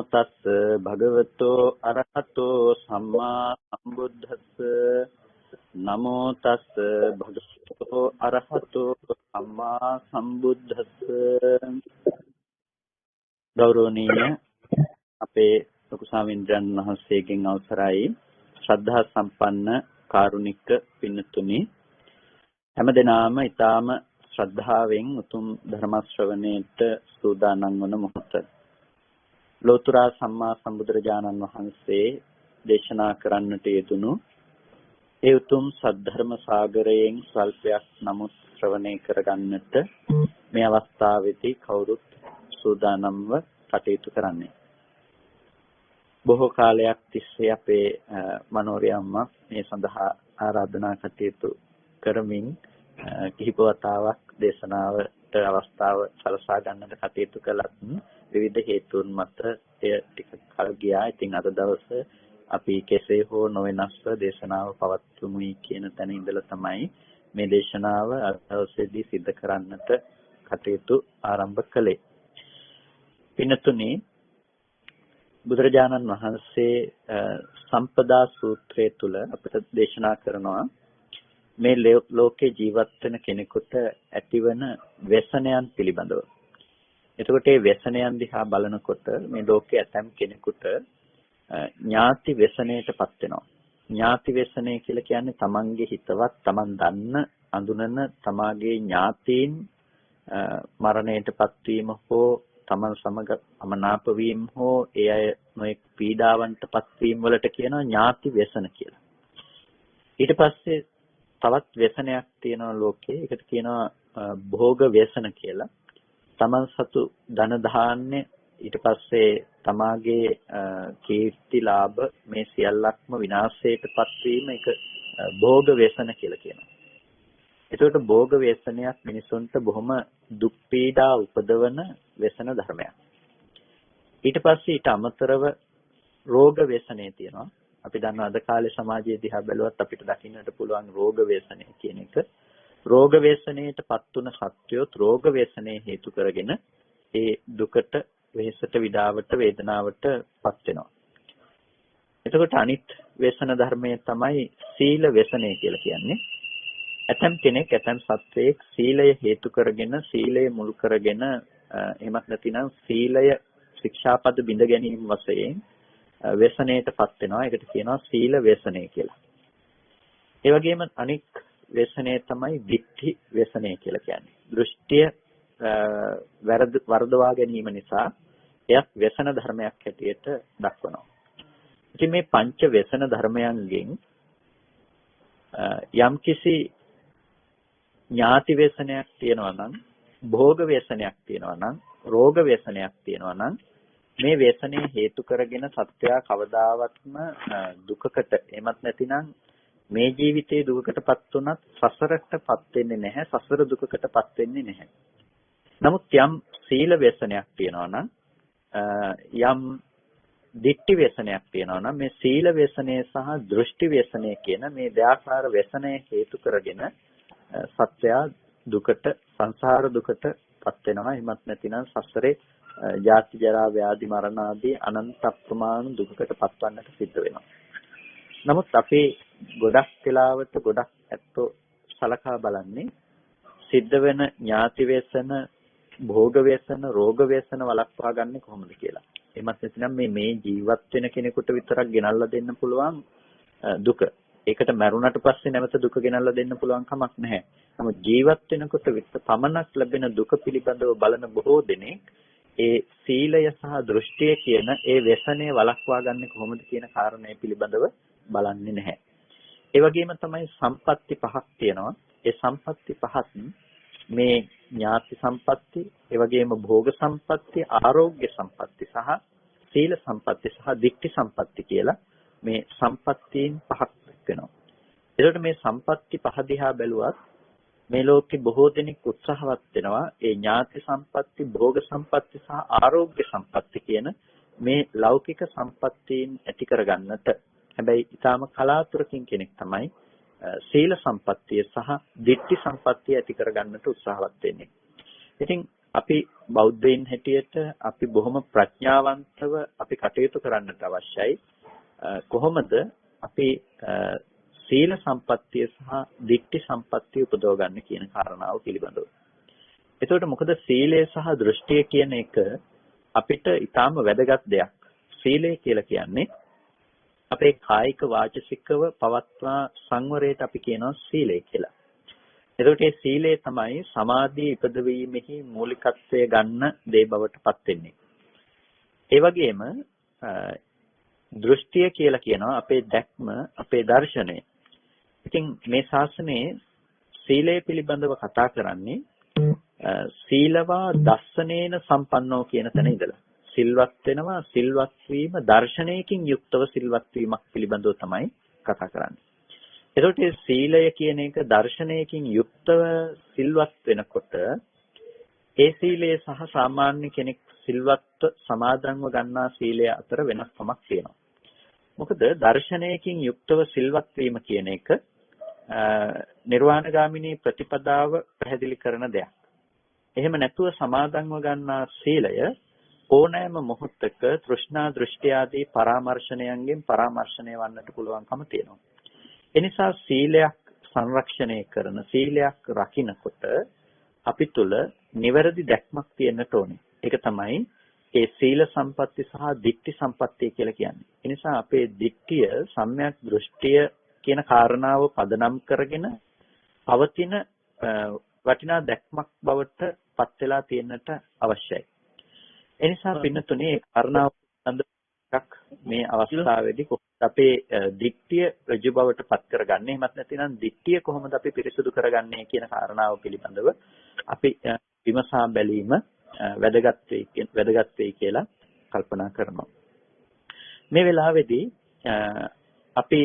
තස්ස භගවතෝ අරහතෝ සම්මා සම්බුද්දස්ස නමෝ තස්ස භගවතෝ අරහතෝ සම්මා සම්බුද්දස්ස. ගෞරවනීය අපේ ලොකු ස්වාමීන් වහන්සේගෙන් අවසරයි ශ්‍රද්ධා සම්පන්න කාරුණික පින්තුනි, හැමදෙනාම ඊටාම ශ්‍රද්ධාවෙන් උතුම් ධර්ම ශ්‍රවණයට සූදානම් වන මොහොත ලෝතර සම්මා සම්බුදුරජාණන් වහන්සේ දේශනා කරන්නට යෙදුණු ඒ උතුම් සද්ධර්ම සාගරයෙන් ස්වල්පයක් නමුත් ශ්‍රවණය කරගන්නට මේ අවස්ථාවේදී කවුරුත් සූදානම්ව කටයුතු කරන්නේ. බොහෝ කාලයක් තිස්සේ අපේ මනෝරි අම්මා මේ සඳහා ආරාධනා කටයුතු කරමින් කිහිප වතාවක් දේශනාවට අවස්ථාව සලසා ගන්නට කටයුතු කළත් විවිධ හේතුන් මත එය ටික කල් ගියා. ඉතින් අද දවසේ අපි කෙසේ හෝ නොවෙනස්ව දේශනාව පවත්වමුයි කියන තැන ඉඳලා තමයි මේ දේශනාව අද දවසේදී සිද්ධ කරන්නට කටයුතු ආරම්භ කළේ. පින්තුනි, බුදුරජාණන් වහන්සේ සම්පදා සූත්‍රය තුල අපිට දේශනා කරනවා මේ ලෝකේ ජීවත් වෙන කෙනෙකුට ඇතිවන व्यसनයන් පිළිබඳව. එතකොට මේ व्यसनයන් දිහා බලනකොට මේ ලෝකයේ ඇතම් කෙනෙකුට ඥාති व्यसनයටපත් වෙනවා. ඥාති व्यसनය කියලා කියන්නේ තමන්ගේ හිතවත්, තමන් දන්න, අඳුනන තමාගේ ඥාතීන් මරණයටපත් වීම හෝ තමන් සමග අමනාප වීම හෝ ඒ අය නොඑක් පීඩාවන්ටපත් වීම වලට කියනවා ඥාති व्यसन කියලා. ඊට පස්සේ තවත් व्यसनයක් තියෙනවා ලෝකේ. ඒකට කියනවා භෝග व्यसन කියලා. තමන් සතු ධන ධාන්‍ය, ඊට පස්සේ තමාගේ කීර්ති ලාභ මේ සියල්ලක්ම විනාශයටපත් වීම එක භෝග व्यसन කියලා කියනවා. එතකොට භෝග व्यसනයක් මිනිසුන්ට බොහොම දුක් පීඩා උපදවන व्यसन ධර්මයක්. ඊට පස්සේ ඊට අමතරව රෝග व्यसනය තියෙනවා. අපි දන්නවා අද කාලේ සමාජයේ දිහා බැලුවත් අපිට දකින්නට පුළුවන් රෝග व्यसනය කියන එක. රෝග व्यसනයටපත් වුණ සත්වයොත් රෝග व्यसනය හේතු කරගෙන ඒ දුකට, වෙහෙසට, විඩාවට, වේදනාවටපත් වෙනවා. එතකොට අනිත් व्यसन ධර්මය තමයි සීල व्यसනය කියලා කියන්නේ. ඇතම් කෙනෙක්, ඇතම් සත්වයෙක් සීලය හේතු කරගෙන, සීලය මුල් කරගෙන, එහෙමත් නැතිනම් සීලය ශික්ෂාපද බිඳ ගැනීම වශයෙන් व्यसනයටපත් වෙනවා. ඒකට කියනවා සීල व्यसනය කියලා. ඒ වගේම අනික් व्यसනය තමයි ditthi व्यसනය කියලා කියන්නේ. දෘෂ්ටිය වර්ධවා ගැනීම නිසා එයක් व्यसन ධර්මයක් හැටියට දක්වනවා. ඉතින් මේ පංච व्यसन ධර්මයන්ගෙන් යම්කිසි ඥාති व्यसනයක් තියෙනවා නම්, භෝග व्यसනයක් තියෙනවා නම්, රෝග व्यसනයක් තියෙනවා නම්, මේ व्यसනය හේතු කරගෙන සත්‍යය කවදාවත්ම දුකකට, එමත් නැතිනම් මේ ජීවිතයේ දුකකටපත් වුණත් සසරටපත් වෙන්නේ නැහැ, සසර දුකකටපත් වෙන්නේ නැහැ. නමුත් යම් සීල व्यसනයක් තියෙනවා නම්, යම් ditthi व्यसනයක් තියෙනවා නම්, මේ සීල व्यसනය සහ දෘෂ්ටි व्यसනය කියන මේ දෙආකාර व्यसනය හේතු කරගෙන සත්‍යය දුකට, සංසාර දුකටපත් වෙනවා. එමත් නැතිනම් සසරේ ජාති ජරා ව්‍යාධි මරණ ආදී අනන්ත අප්‍රමාණ දුකකට පත්වන්නට සිද්ධ වෙනවා. නමුත් අපි ගොඩක් වෙලාවට ගොඩක් ඇත්තෝ සලකා බලන්නේ සිද්ධ වෙන ඥාති व्यसन, භෝග व्यसन, රෝග व्यसन වළක්වා ගන්න කොහොමද කියලා. එමත් නැතිනම් මේ ජීවත් වෙන කෙනෙකුට විතරක් ගෙනල්ලා දෙන්න පුළුවන් දුක. ඒකට මරුණට පස්සේ නැවත දුක ගෙනල්ලා දෙන්න පුළුවන් කමක් නැහැ. නමුත් ජීවත් වෙනකොට පමණක් ලැබෙන දුක පිළිබඳව බලන බොහෝ දෙනෙක් ඒ සීලය සහ දෘෂ්ටිය කියන ඒ व्यसනය වළක්වා ගන්න කොහොමද කියන කාරණය පිළිබඳව බලන්නේ නැහැ. ඒ වගේම තමයි සම්පatti පහක් තියෙනවා. ඒ සම්පatti පහත් මේ ඥාති සම්පatti, ඒ වගේම භෝග සම්පatti, ආරෝග්‍ය සම්පatti සහ සීල සම්පatti සහ ditthi සම්පatti කියලා මේ සම්පත්තීන් පහක් වෙනවා. ඒකට මේ සම්පatti පහ දිහා බැලුවත් මේ ලෝකේ බොහෝ දෙනෙක් උත්සාහවත් වෙනවා ඒ ඥාති සම්පatti, භෝග සම්පatti සහ ආරෝග්‍ය සම්පatti කියන මේ ලෞකික සම්පත්තීන් ඇති කරගන්නට. හැබැයි ඊටාම කලාතුරකින් කෙනෙක් තමයි සීල සම්පත්තිය සහ ditthi සම්පත්තිය ඇති කරගන්නට උත්සාහවත් වෙන්නේ. ඉතින් අපි බෞද්ධයින් හැටියට අපි බොහොම ප්‍රඥාවන්තව අපි කටයුතු කරන්නට අවශ්‍යයි. කොහොමද අපි සීල සම්පත්තිය සහ දික්ටි සම්පත්තිය උපදව ගන්න කියන කාරණාව පිළිබඳව. එතකොට මොකද සීලය සහ දෘෂ්ටිය කියන එක අපිට ඊටාම වැදගත් දෙයක්. සීලය කියලා කියන්නේ අපේ කායික වාචසිකව පවත්වා සංවරයට අපි කියනවා සීලය කියලා. එතකොට මේ සීලය තමයි සමාධිය ඉපදවීමෙහි මූලිකත්වය ගන්න දේ බවට පත් වෙන්නේ. ඒ වගේම දෘෂ්ටිය කියලා කියනවා අපේ දැක්ම, අපේ දර්ශනය. ඉතින් මේ ශාසනයේ සීලය පිළිබඳව කතා කරන්නේ සීලවා දස්සනේන සම්පන්නෝ කියන තැන ඉඳලා. සිල්වත් වෙනවා, සිල්වත් වීම දර්ශනයකින් යුක්තව සිල්වත් වීමක් පිළිබඳව තමයි කතා කරන්නේ. එතකොට මේ සීලය කියන එක දර්ශනයකින් යුක්තව සිල්වත් වෙනකොට ඒ සීලය සහ සාමාන්‍ය කෙනෙක් සිල්වත්ව සමාදන්ව ගන්නා සීලය අතර වෙනස්කමක් තියෙනවා. මොකද දර්ශනයකින් යුක්තව සිල්වත් වීම කියන එක නිර්වාණගාමිනී ප්‍රතිපදාව පැහැදිලි කරන දෙයක්. එහෙම නැතුව සමාදන්ව ගන්නා සීලය ඕනෑම මොහොතක තෘෂ්ණා දෘෂ්ටි ආදී පරාමර්ශණයන්ගෙන් පරාමර්ශණය වන්නට පුළුවන්කම තියෙනවා. එනිසා සීලයක් සංරක්ෂණය කරන සීලයක් රකින්නකොට අපි තුල නිවැරදි දැක්මක් තියෙන්නට ඕනේ. ඒක තමයි ඒ සීල සම්පatti සහ දික්ටි සම්පatti කියලා කියන්නේ. එනිසා අපේ දික්තිය සම්‍යක් දෘෂ්ටිය කියන කාරණාව පදනම් කරගෙන පවතින වටිනා දැක්මක් බවට පත් වෙලා තියෙන්නට අවශ්‍යයි. එනිසා පින්නතුනේ ඒ කාරණාව සඳහක් මේ අවස්ථාවේදී කොහොමද අපේ දික්තිය ඍජු බවට පත් කරගන්නේ? එහෙමත් නැතිනම් දික්තිය කොහොමද අපි පිරිසුදු කරගන්නේ කියන කාරණාව පිළිබඳව අපි විමසා බැලීම වැදගත් වෙයි කියලා කල්පනා කරනවා. මේ වෙලාවේදී අපි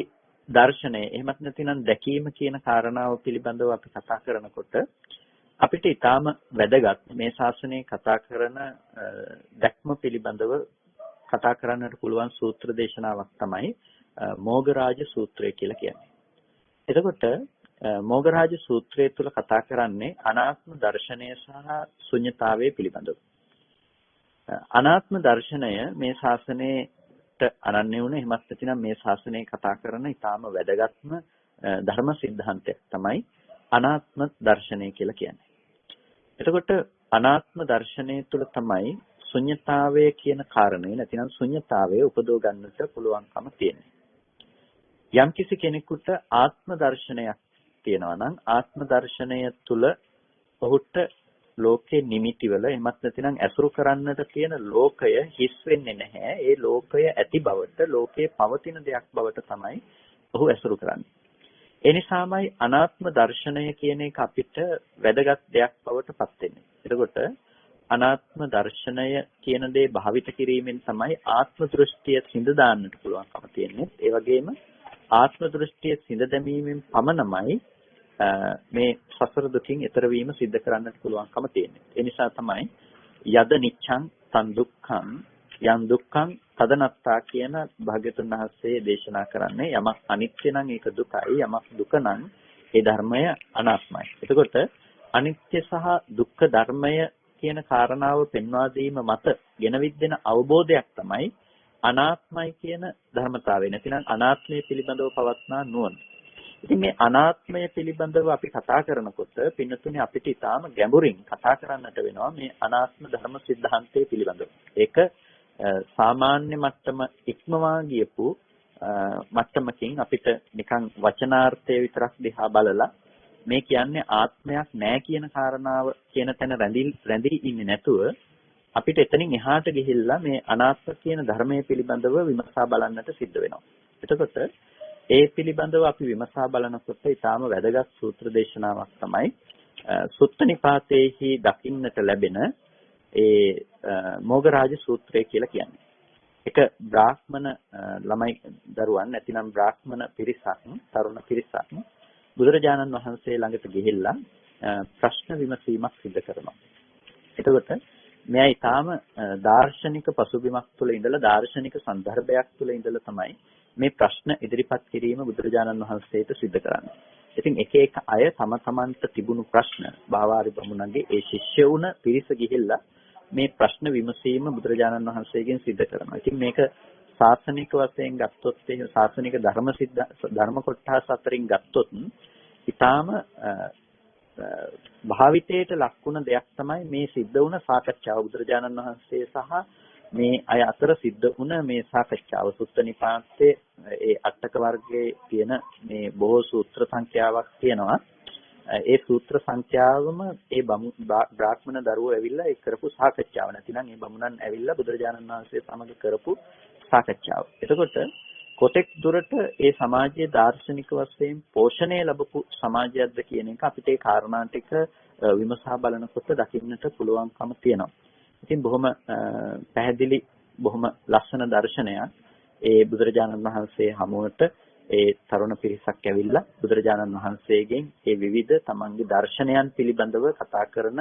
දර්ශනය එහෙමත් නැතිනම් දැකීම කියන කාරණාව පිළිබඳව අපි කතා කරනකොට අපිට ඊටාම වැදගත් මේ ශාසනයේ කතා කරන දැක්ම පිළිබඳව කතා කරන්නට පුළුවන් සූත්‍ර දේශනාවක් තමයි මෝගරාජ සූත්‍රය කියලා කියන්නේ. එතකොට මෝගරාජ සූත්‍රය තුල කතා කරන්නේ අනාත්ම දර්ශනය සහ ශුන්‍යතාවය පිළිබඳව. අනාත්ම දර්ශනය මේ ශාසනයට අනන්‍ය වුණ එහෙමත් නැතිනම් මේ ශාසනයේ කතා කරන ඊටාම වැදගත්ම ධර්ම સિદ્ધාන්තයක් තමයි අනාත්ම දර්ශනය කියලා කියන්නේ. එතකොට අනාත්ම දර්ශනය තුල තමයි ශුන්‍යතාවය කියන කාරණය නැතිනම් ශුන්‍යතාවය උපදව ගන්නට පුළුවන්කම තියෙනවා. යම්කිසි කෙනෙකුට ආත්ම දර්ශනයක් තියෙනවා නම් ආත්ම දර්ශනය තුල ඔහුට ලෝකේ නිමිතිවල එමත් නැතිනම් ඇසුරු කරන්නට තියෙන ලෝකය හිස් වෙන්නේ නැහැ. ඒ ලෝකය ඇති බවට, ලෝකේ පවතින දෙයක් බවට තමයි ඔහු ඇසුරු කරන්නේ. ඒ නිසාමයි අනාත්ම දර්ශනය කියන එක අපිට වැදගත් දෙයක් බවට පත් වෙන්නේ. එතකොට අනාත්ම දර්ශනය කියන දේ භාවිත කිරීමෙන් තමයි ආත්ම දෘෂ්ටිය සිඳ දාන්නට පුළුවන්කම තියෙන්නේ. ඒ වගේම ආත්ම දෘෂ්ටිය සිඳ දැමීමෙන් පමණමයි මේ සසර දුකින් එතර වීම සිද්ධ කරන්නට පුළුවන්කම තියෙන්නේ. ඒ නිසා තමයි යද නිච්ඡං තන් දුක්ඛං යම් දුක්ඛං තදනත්තා කියන භාග්‍යතුන් වහන්සේ දේශනා කරන්නේ යමක් අනිත්‍ය නම් ඒක දුකයි, යමක් දුක නම් ඒ ධර්මය අනාත්මයි. එතකොට අනිත්‍ය සහ දුක්ඛ ධර්මය කියන කාරණාව පෙන්වා දීම මත ගෙනවිත් දෙන අවබෝධයක් තමයි අනාත්මයි කියන ධර්මතාවය. නැතිනම් අනාත්මය පිළිබඳව පවත්නා නුවණ. ඉතින් මේ අනාත්මය පිළිබඳව අපි කතා කරනකොට පින්නතුනේ අපිට ඊටාම ගැඹුරින් කතා කරන්නට වෙනවා මේ අනාත්ම ධර්ම સિદ્ધාන්තය පිළිබඳව. ඒක සාමාන්‍ය මට්ටම ඉක්මවා ගියපු මට්ටමකින් අපිට නිකන් වචනාර්ථය විතරක් දිහා බලලා මේ කියන්නේ ආත්මයක් නෑ කියන කාරණාව කියන තැන රැඳී ඉන්නේ නැතුව අපිට එතනින් එහාට ගිහිල්ලා මේ අනාත්ම කියන ධර්මයේ පිළිබඳව විමසා බලන්නට සිද්ධ වෙනවා. එතකොට ඒ පිළිබඳව අපි විමසා බලනකොට ඊටාම වැදගත් සූත්‍ර දේශනාවක් තමයි සුත්ත නිපාතේහි දකින්නට ලැබෙන ඒ මෝගරාජ සූත්‍රය කියලා කියන්නේ. එක බ්‍රාහ්මණ ළමයි දරුවන් නැතිනම් බ්‍රාහ්මණ පිරිසක්, තරුණ පිරිසක් බුදුරජාණන් වහන්සේ ළඟට ගිහිල්ලා ප්‍රශ්න විමසීමක් සිදු කරනවා. එතකොට මෙයා ඊටාම දාර්ශනික පසුබිමක් තුළ ඉඳලා දාර්ශනික සන්දර්භයක් තුළ ඉඳලා තමයි මේ ප්‍රශ්න ඉදිරිපත් කිරීම බුදුරජාණන් වහන්සේට සිදු කරන්නේ. ඉතින් එක එක අය තම තමන්ට තිබුණු ප්‍රශ්න බාවාරි බමුණන්ගේ ඒ ශිෂ්‍ය වුණ පිරිස ගිහිල්ලා මේ ප්‍රශ්න විමසීම බුදුරජාණන් වහන්සේගෙන් සිද්ධ කරනවා. ඉතින් මේක ශාසනික වශයෙන් ගත්තොත් ඒ ශාසනික ධර්ම කොටස් අතරින් ගත්තොත් ඊටාම භාවිතයට ලක්ුණ දෙයක් තමයි මේ සිද්ධ වුණ සාකච්ඡාව. බුදුරජාණන් වහන්සේ සහ මේ අය අතර සිද්ධ වුණ මේ සාකච්ඡාව. සුත්ත නිපාතේ ඒ අටක වර්ගයේ තියෙන මේ බොහෝ සූත්‍ර සංඛ්‍යාවක් තියෙනවා. ඒ සූත්‍ර සංඛ්‍යාවම ඒ බ්‍රාහ්මණ දරුවෝ ඇවිල්ලා ඒ කරපු සාකච්ඡාව. නැතිනම් ඒ බමුණන් ඇවිල්ලා බුදුරජාණන් වහන්සේ සමග කරපු සාකච්ඡාව. එතකොට කොතෙක් දුරට ඒ සමාජයේ දාර්ශනික වශයෙන් පෝෂණය ලැබපු සමාජයක්ද කියන එක අපිට ඒ කාරණා ටික විමසා බලනකොට දකින්නට පුළුවන්කම තියෙනවා. ඉතින් බොහොම පැහැදිලි බොහොම ලස්සන දර්ශනයක් ඒ බුදුරජාණන් වහන්සේ හමුවට ඒ තරුණ පිරිසක් ඇවිල්ලා බුදුරජාණන් වහන්සේගෙන් ඒ විවිධ තමන්ගේ දර්ශනයන් පිළිබඳව කතා කරන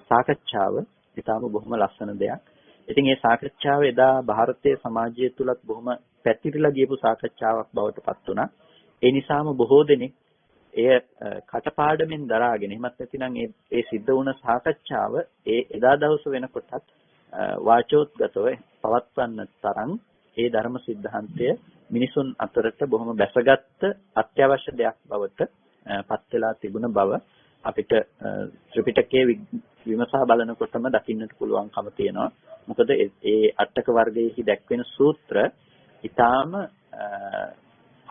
සාකච්ඡාව ඊටම බොහොම ලස්සන දෙයක්. ඉතින් මේ සාකච්ඡාව එදා ಭಾರತೀಯ සමාජය තුලත් බොහොම පැතිරිලා ගියපු සාකච්ඡාවක් බවට පත් වුණා. ඒ නිසාම බොහෝ දෙනෙක් එය කටපාඩමින් දරාගෙන එහෙමත් නැතිනම් ඒ සිද්ධ වුණ සාකච්ඡාව ඒ එදා දවස වෙනකොටත් වාචෝත්ගතව පවත්වන්න තරම් ඒ ධර්ම સિદ્ધාන්තය මිනිසුන් අතරට බොහොම බැසගත් අත්‍යවශ්‍ය දෙයක් බවට පත් වෙලා තිබුණ බව අපිට ත්‍රිපිටකයේ විමසා බලනකොටම දකින්නට පුළුවන්කම තියෙනවා. මොකද ඒ අටක වර්ගයේහි දැක්වෙන සූත්‍ර ඊටාම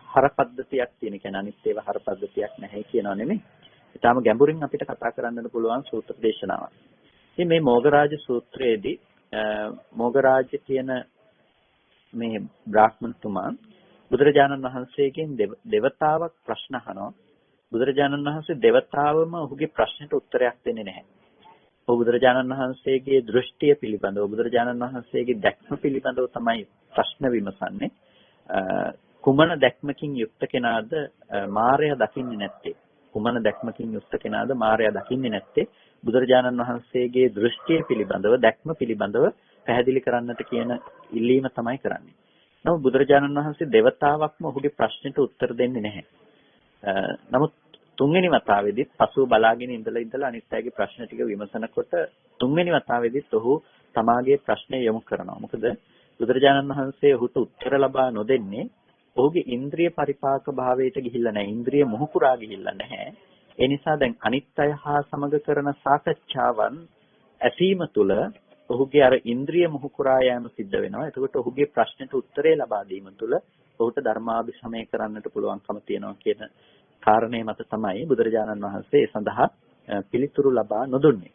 හරපද්ධතියක් තියෙන. කියන්නේ අනිත් ඒවා හරපද්ධතියක් නැහැ කියනවා නෙමෙයි. ඊටාම ගැඹුරින් අපිට කතා කරන්නට පුළුවන් සූත්‍ර දේශනාවක්. ඉතින් මේ මොගරාජ සූත්‍රයේදී මොගරාජ කියන මේ බ්‍රාහ්මණතුමා බුදුරජාණන් වහන්සේගෙන් දෙවතාවක් ප්‍රශ්න අහනවා. බුදුරජාණන් වහන්සේ දෙවතාවම ඔහුගේ ප්‍රශ්නට උත්තරයක් දෙන්නේ නැහැ. ඔහු බුදුරජාණන් වහන්සේගේ දෘෂ්ටිය පිළිබඳව බුදුරජාණන් වහන්සේගේ දැක්ම පිළිබඳව තමයි ප්‍රශ්න විමසන්නේ. කුමන දැක්මකින් යුක්ත කෙනාද මායя දකින්නේ නැත්තේ? කුමන දැක්මකින් යුක්ත කෙනාද මායя දකින්නේ නැත්තේ? බුදුරජාණන් වහන්සේගේ දෘෂ්ටිය පිළිබඳව දැක්ම පිළිබඳව පැහැදිලි කරන්නට කියන ඉල්ලීම තමයි කරන්නේ. නමුත් බුදුරජාණන් වහන්සේ දෙවතාවක්ම ඔහුගේ ප්‍රශ්නෙට උත්තර දෙන්නේ නැහැ. නමුත් තුන්වෙනි වතාවේදීත් පසුව බලාගෙන ඉඳලා අනිත් අයගේ ප්‍රශ්න ටික විමසනකොට තුන්වෙනි වතාවේදීත් ඔහු තමාගේ ප්‍රශ්නය යොමු කරනවා. මොකද බුදුරජාණන් වහන්සේ ඔහුට උත්තර ලබා නොදෙන්නේ ඔහුගේ ඉන්ද්‍රිය පරිපාක භාවයට ගිහිල්ලා නැහැ. ඉන්ද්‍රිය මොහුකුරා ගිහිල්ලා නැහැ. ඒ නිසා දැන් අනිත් අය හා සමග කරන සාකච්ඡාවන් ඇසීම තුළ ඔහුගේ අර ඉන්ද්‍රිය මොහුකුරා යෑම සිද්ධ වෙනවා. එතකොට ඔහුගේ ප්‍රශ්නෙට උත්තරේ ලබා දීම තුළ ඔහුට ධර්මාභිසමය කරන්නට පුළුවන්කම තියෙනවා කියන කාරණේ මත තමයි බුදුරජාණන් වහන්සේ ඒ සඳහා පිළිතුරු ලබා නොදුන්නේ.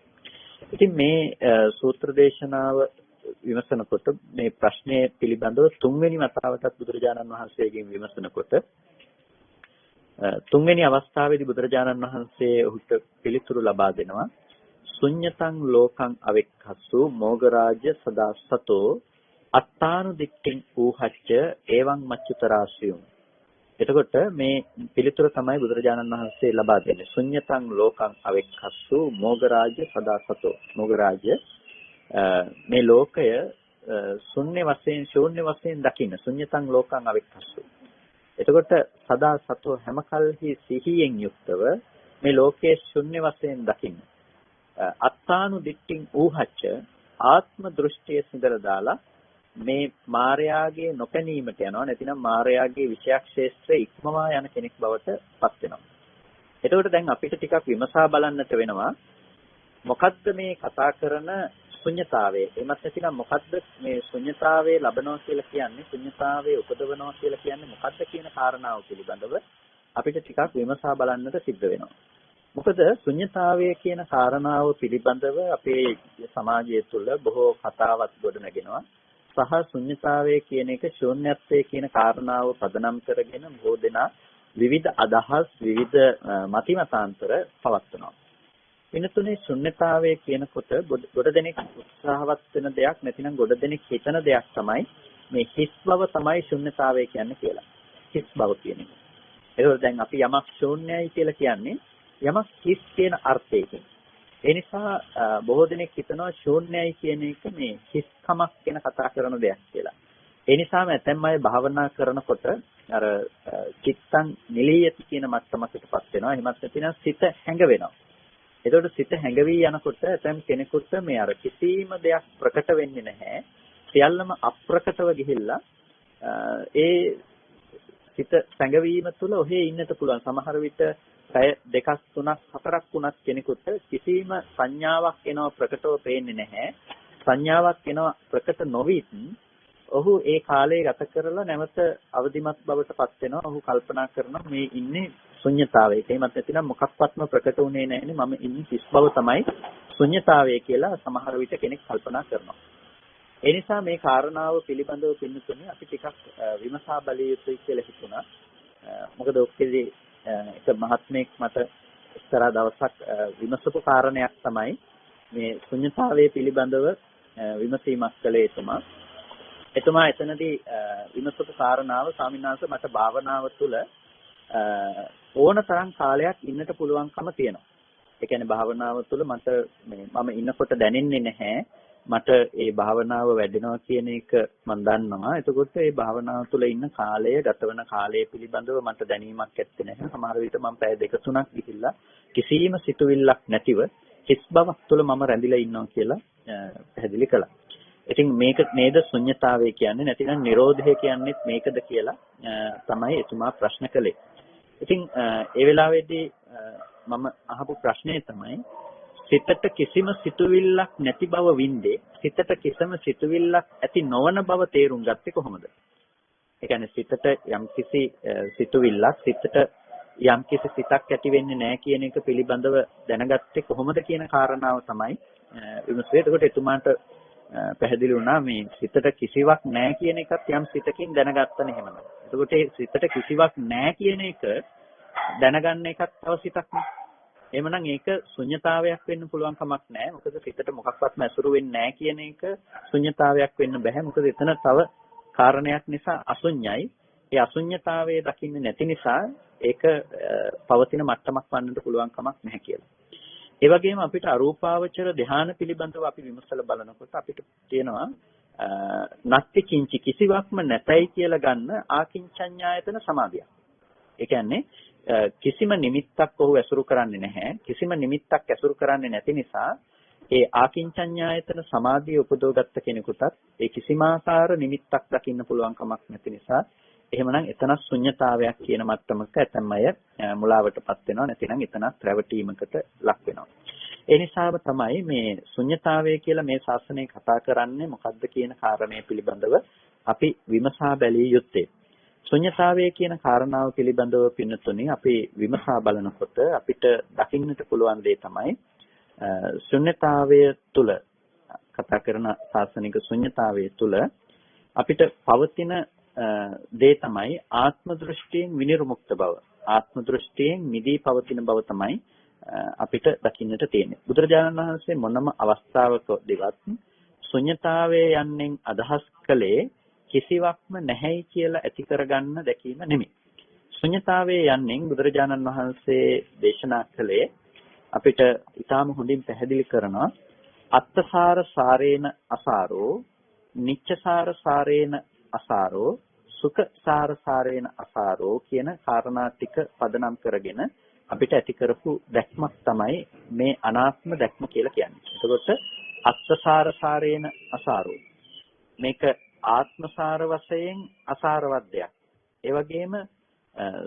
ඉතින් මේ සූත්‍ර දේශනාව විමසනකොට මේ ප්‍රශ්නය පිළිබඳව තුන්වෙනි වතාවටත් බුදුරජාණන් වහන්සේගෙන් විමසනකොට තුන්වෙනි අවස්ථාවේදී බුදුරජාණන් වහන්සේ ඔහුට පිළිතුරු ලබා දෙනවා. ශුඤ්ඤතං ලෝකං අවෙක්ඛස්සු මොගරාජ සදාසතෝ අත්තානු දික්ඛින් ඌහච්ච එවං මච්චුතරාසියුම්. එතකොට මේ පිළිතුර තමයි බුදුරජාණන් වහන්සේ ලබා දෙන්නේ. ශුඤ්ඤතං ලෝකං අවෙක්ඛස්සු මොගරාජ සදාසතෝ. මොගරාජ මේ ලෝකය ශුන්‍ය වශයෙන් දකින්න. ශුඤ්ඤතං ලෝකං අවෙක්ඛස්සු. එතකොට සදා සතෝ හැම කල්හි සිහියෙන් යුක්තව මේ ලෝකයේ ශුන්‍ය වශයෙන් දකින්න. අත්තානු දිට්ඨින් ඌහච්ච ආත්ම දෘෂ්ටිය සිඳලා දාලා මේ මායාගේ නොපැනීමට යනවා. නැතිනම් මායාගේ විෂයක් ශේෂ්ත්‍රය ඉක්මවා යන කෙනෙක් බවට පත් වෙනවා. එතකොට දැන් අපිට ටිකක් විමසා බලන්නට වෙනවා. මොකද්ද මේ කතා කරන ශුන්‍යතාවය? එමත් නැතිනම් මොකද්ද මේ ශුන්‍යතාවය ලබනවා කියලා කියන්නේ? ශුන්‍යතාවය උපදවනවා කියලා කියන්නේ මොකද්ද කියන කාරණාව පිළිබඳව අපිට ටිකක් විමසා බලන්නට සිද්ධ වෙනවා. මොකද ශුන්‍යතාවය කියන කාරණාව පිළිබඳව අපේ සමාජය තුළ බොහෝ කතාවත් ගොඩනගෙනවා. සහ ශුන්‍යතාවය කියන එක ශූන්‍යත්වය කියන කාරණාව පදනම් කරගෙන බොහෝ දෙනා විවිධ අදහස් විවිධ මතිමතාන්තර පවත්වනවා. වෙනතුනේ ශුන්‍යතාවය කියනකොට ගොඩ දෙනෙක් උත්සාහවත් වෙන දෙයක් නැතිනම් ගොඩ දෙනෙක් හිතන දෙයක් තමයි මේ හිස් බව තමයි ශුන්‍යතාවය කියන්නේ කියලා. හිස් බව කියන එක. ඒකෝ දැන් අපි යමක් ශූන්‍යයි කියලා කියන්නේ යමක් හිස් කියන අර්ථයකින්. ඒ නිසා බොහෝ දෙනෙක් හිතනවා ශූන්‍යයි කියන එක මේ හිස්කමක් ගැන කතා කරන දෙයක් කියලා. ඒ නිසාම ඇතැම් අය භාවනා කරනකොට අර චිත්තං නිලීයති කියන මට්ටමකටපත් වෙනවා. එහෙමත් නැතිනම් සිත හැඟවෙනවා. එතකොට සිත හැඟවි යනකොට ඇතැම් කෙනෙකුට මේ අර කිසිම දෙයක් ප්‍රකට වෙන්නේ නැහැ. සියල්ලම අප්‍රකටව ගිහිල්ලා ඒ සිත සැඟවීම තුළ ඔහේ ඉන්නට පුළුවන්. සමහර විට පැය 2ක් 3ක් 4ක් වුණත් කෙනෙකුට කිසිම සංඥාවක් එනවා ප්‍රකටව පේන්නේ නැහැ. සංඥාවක් එනවා ප්‍රකට නොවිත් ඔහු ඒ කාලය ගත කරලා නැවත අවදිමත් බවට පත් වෙනවා. ඔහු කල්පනා කරනවා මේ ඉන්නේ ශුන්්‍යතාවයක. එහෙමත් නැතිනම් මොකක්වත්ම ප්‍රකට වුණේ නැහැනේ මම ඉන්නේ හිස් බව තමයි ශුන්්‍යතාවය කියලා සමහර විට කෙනෙක් කල්පනා කරනවා. ඒ නිසා මේ කාරණාව පිළිබඳව පින්නතුනේ අපි ටිකක් විමසා බැලිය යුතුයි කියලා හිතුණා. මොකද ඔක්කේදී එක මහත්මයෙක් මට එක්තරා දවසක් විමසපු කාරණයක් තමයි මේ ශුන්්‍යතාවයේ පිළිබඳව විමසීමක් කළේ එතුමා එතනදී විමසපු කාරණාව ස්වාමීන් වහන්සේ මට භාවනාව තුළ ඕන තරම් කාලයක් ඉන්නට පුළුවන්කම තියෙනවා. ඒ කියන්නේ භාවනාව තුළ මට මම ඉන්නකොට දැනෙන්නේ නැහැ. මට ඒ භාවනාව වැඩෙනවා කියන එක මම දන්නවා. එතකොට ඒ භාවනාව තුළ ඉන්න කාලය, ගතවන කාලය පිළිබඳව මට දැනීමක් ඇත්තේ නැහැ. සමහර විට මම පැය 2-3ක් ගිහිල්ලා කිසිම සිතුවිල්ලක් නැතිව හිස් බවක් තුළ මම රැඳිලා ඉන්නවා කියලා පැහැදිලි කළා. ඉතින් මේක නේද ශුන්්‍යතාවය කියන්නේ, නැතිනම් නිරෝධය කියන්නේත් මේකද කියලා තමයි එතුමා ප්‍රශ්න කළේ. ඉතින් ඒ වෙලාවේදී මම අහපු ප්‍රශ්නේ තමයි සිතට කිසිම සිතුවිල්ලක් නැති බව වින්දේ සිතට කිසිම සිතුවිල්ලක් ඇති නොවන බව තේරුම් ගත්තේ කොහොමද? ඒ කියන්නේ සිතට යම්කිසි සිතුවිල්ලක් සිතට යම්කිසි සිතක් ඇති වෙන්නේ නැහැ කියන එක පිළිබඳව දැනගත්තේ කොහොමද කියන කාරණාව තමයි විමසුවේ. එතකොට එතුමාට පැහැදිලි වුණා මේ සිතට කිසිවක් නැහැ කියන එකත් යම් සිතකින් දැනගත්තනේ එහෙමද. එතකොට ඒ සිතට කිසිවක් නැහැ කියන එක දැනගන්න එකත් තව සිතක් නේ. එහෙමනම් ඒක ශුන්්‍යතාවයක් වෙන්න පුළුවන් කමක් නැහැ. මොකද සිතට මොකක්වත්ම ඇසුරු වෙන්නේ නැහැ කියන එක ශුන්්‍යතාවයක් වෙන්න බෑ. මොකද එතන තව කාරණයක් නිසා අශුන්‍යයි. ඒ අශුන්‍යතාවයේ දකින්නේ නැති නිසා ඒක පවතින මට්ටමක් වන්නට පුළුවන් කමක් නැහැ කියලා. ඒ වගේම අපිට අරූපාවචර ධ්‍යාන පිළිබඳව අපි විමසලා බලනකොට අපිට තියෙනවා නත්ති කිංචි කිසිවක්ම නැතයි කියලා ගන්න ආකින්චඤ්ඤායතන සමාධිය. ඒ කියන්නේ කිසිම නිමිත්තක් ඔහු ඇසුරු කරන්නේ නැහැ. කිසිම නිමිත්තක් ඇසුරු කරන්නේ නැති නිසා ඒ ආකින්චඤ්ඤායතන සමාධිය උපදවගත්ත කෙනෙකුටත් ඒ කිසිම ආකාර නිමිත්තක් දකින්න පුළුවන් කමක් නැති නිසා එහෙමනම් එතන ශුන්්‍යතාවයක් කියන මට්ටමක ඇතැම් අය මුලාවටපත් වෙනවා. නැතිනම් එතනත් රැවටීමකට ලක් වෙනවා. ඒ නිසාම තමයි මේ ශුන්්‍යතාවය කියලා මේ ශාසනය කතා කරන්නේ මොකක්ද කියන කාරණය පිළිබඳව අපි විමසා බැලිය යුත්තේ. ශුන්්‍යතාවය කියන කාරණාව පිළිබඳව පින්නතුනි අපි විමසා බලනකොට අපිට දකින්නට පුළුවන් දේ තමයි ශුන්්‍යතාවය තුල කතා කරන ශාසනික ශුන්්‍යතාවය තුල අපිට පවතින දේ තමයි ආත්ම දෘෂ්ටියෙන් විනිර්මුක්ත බව. ආත්ම දෘෂ්ටියෙන් මිදී පවතින බව තමයි අපිට දකින්නට තියෙන්නේ. බුදුරජාණන් වහන්සේ මොනම අවස්ථාවකදීවත් ශුන්්‍යතාවය යන්නෙන් අදහස් කළේ කිසිවක්ම නැහැයි කියලා ඇති කරගන්න දැකීම නෙමෙයි. ශුන්්‍යතාවයේ යන්නෙන් බුදුරජාණන් වහන්සේ දේශනා කළේ අපිට ඊටාම හොඳින් පැහැදිලි කරනවා අත්තසාර සාරේන අසාරෝ නිච්චසාර සාරේන අසාරෝ සුඛසාර සාරේන අසාරෝ කියන කාරණා ටික පදනම් කරගෙන අපිට ඇති කරපු දැක්මක් තමයි මේ අනාත්ම දැක්ම කියලා කියන්නේ. එතකොට අත්තසාර සාරේන අසාරෝ මේක ආත්මසාර වශයෙන් අසාරවත් දෙයක්. ඒ වගේම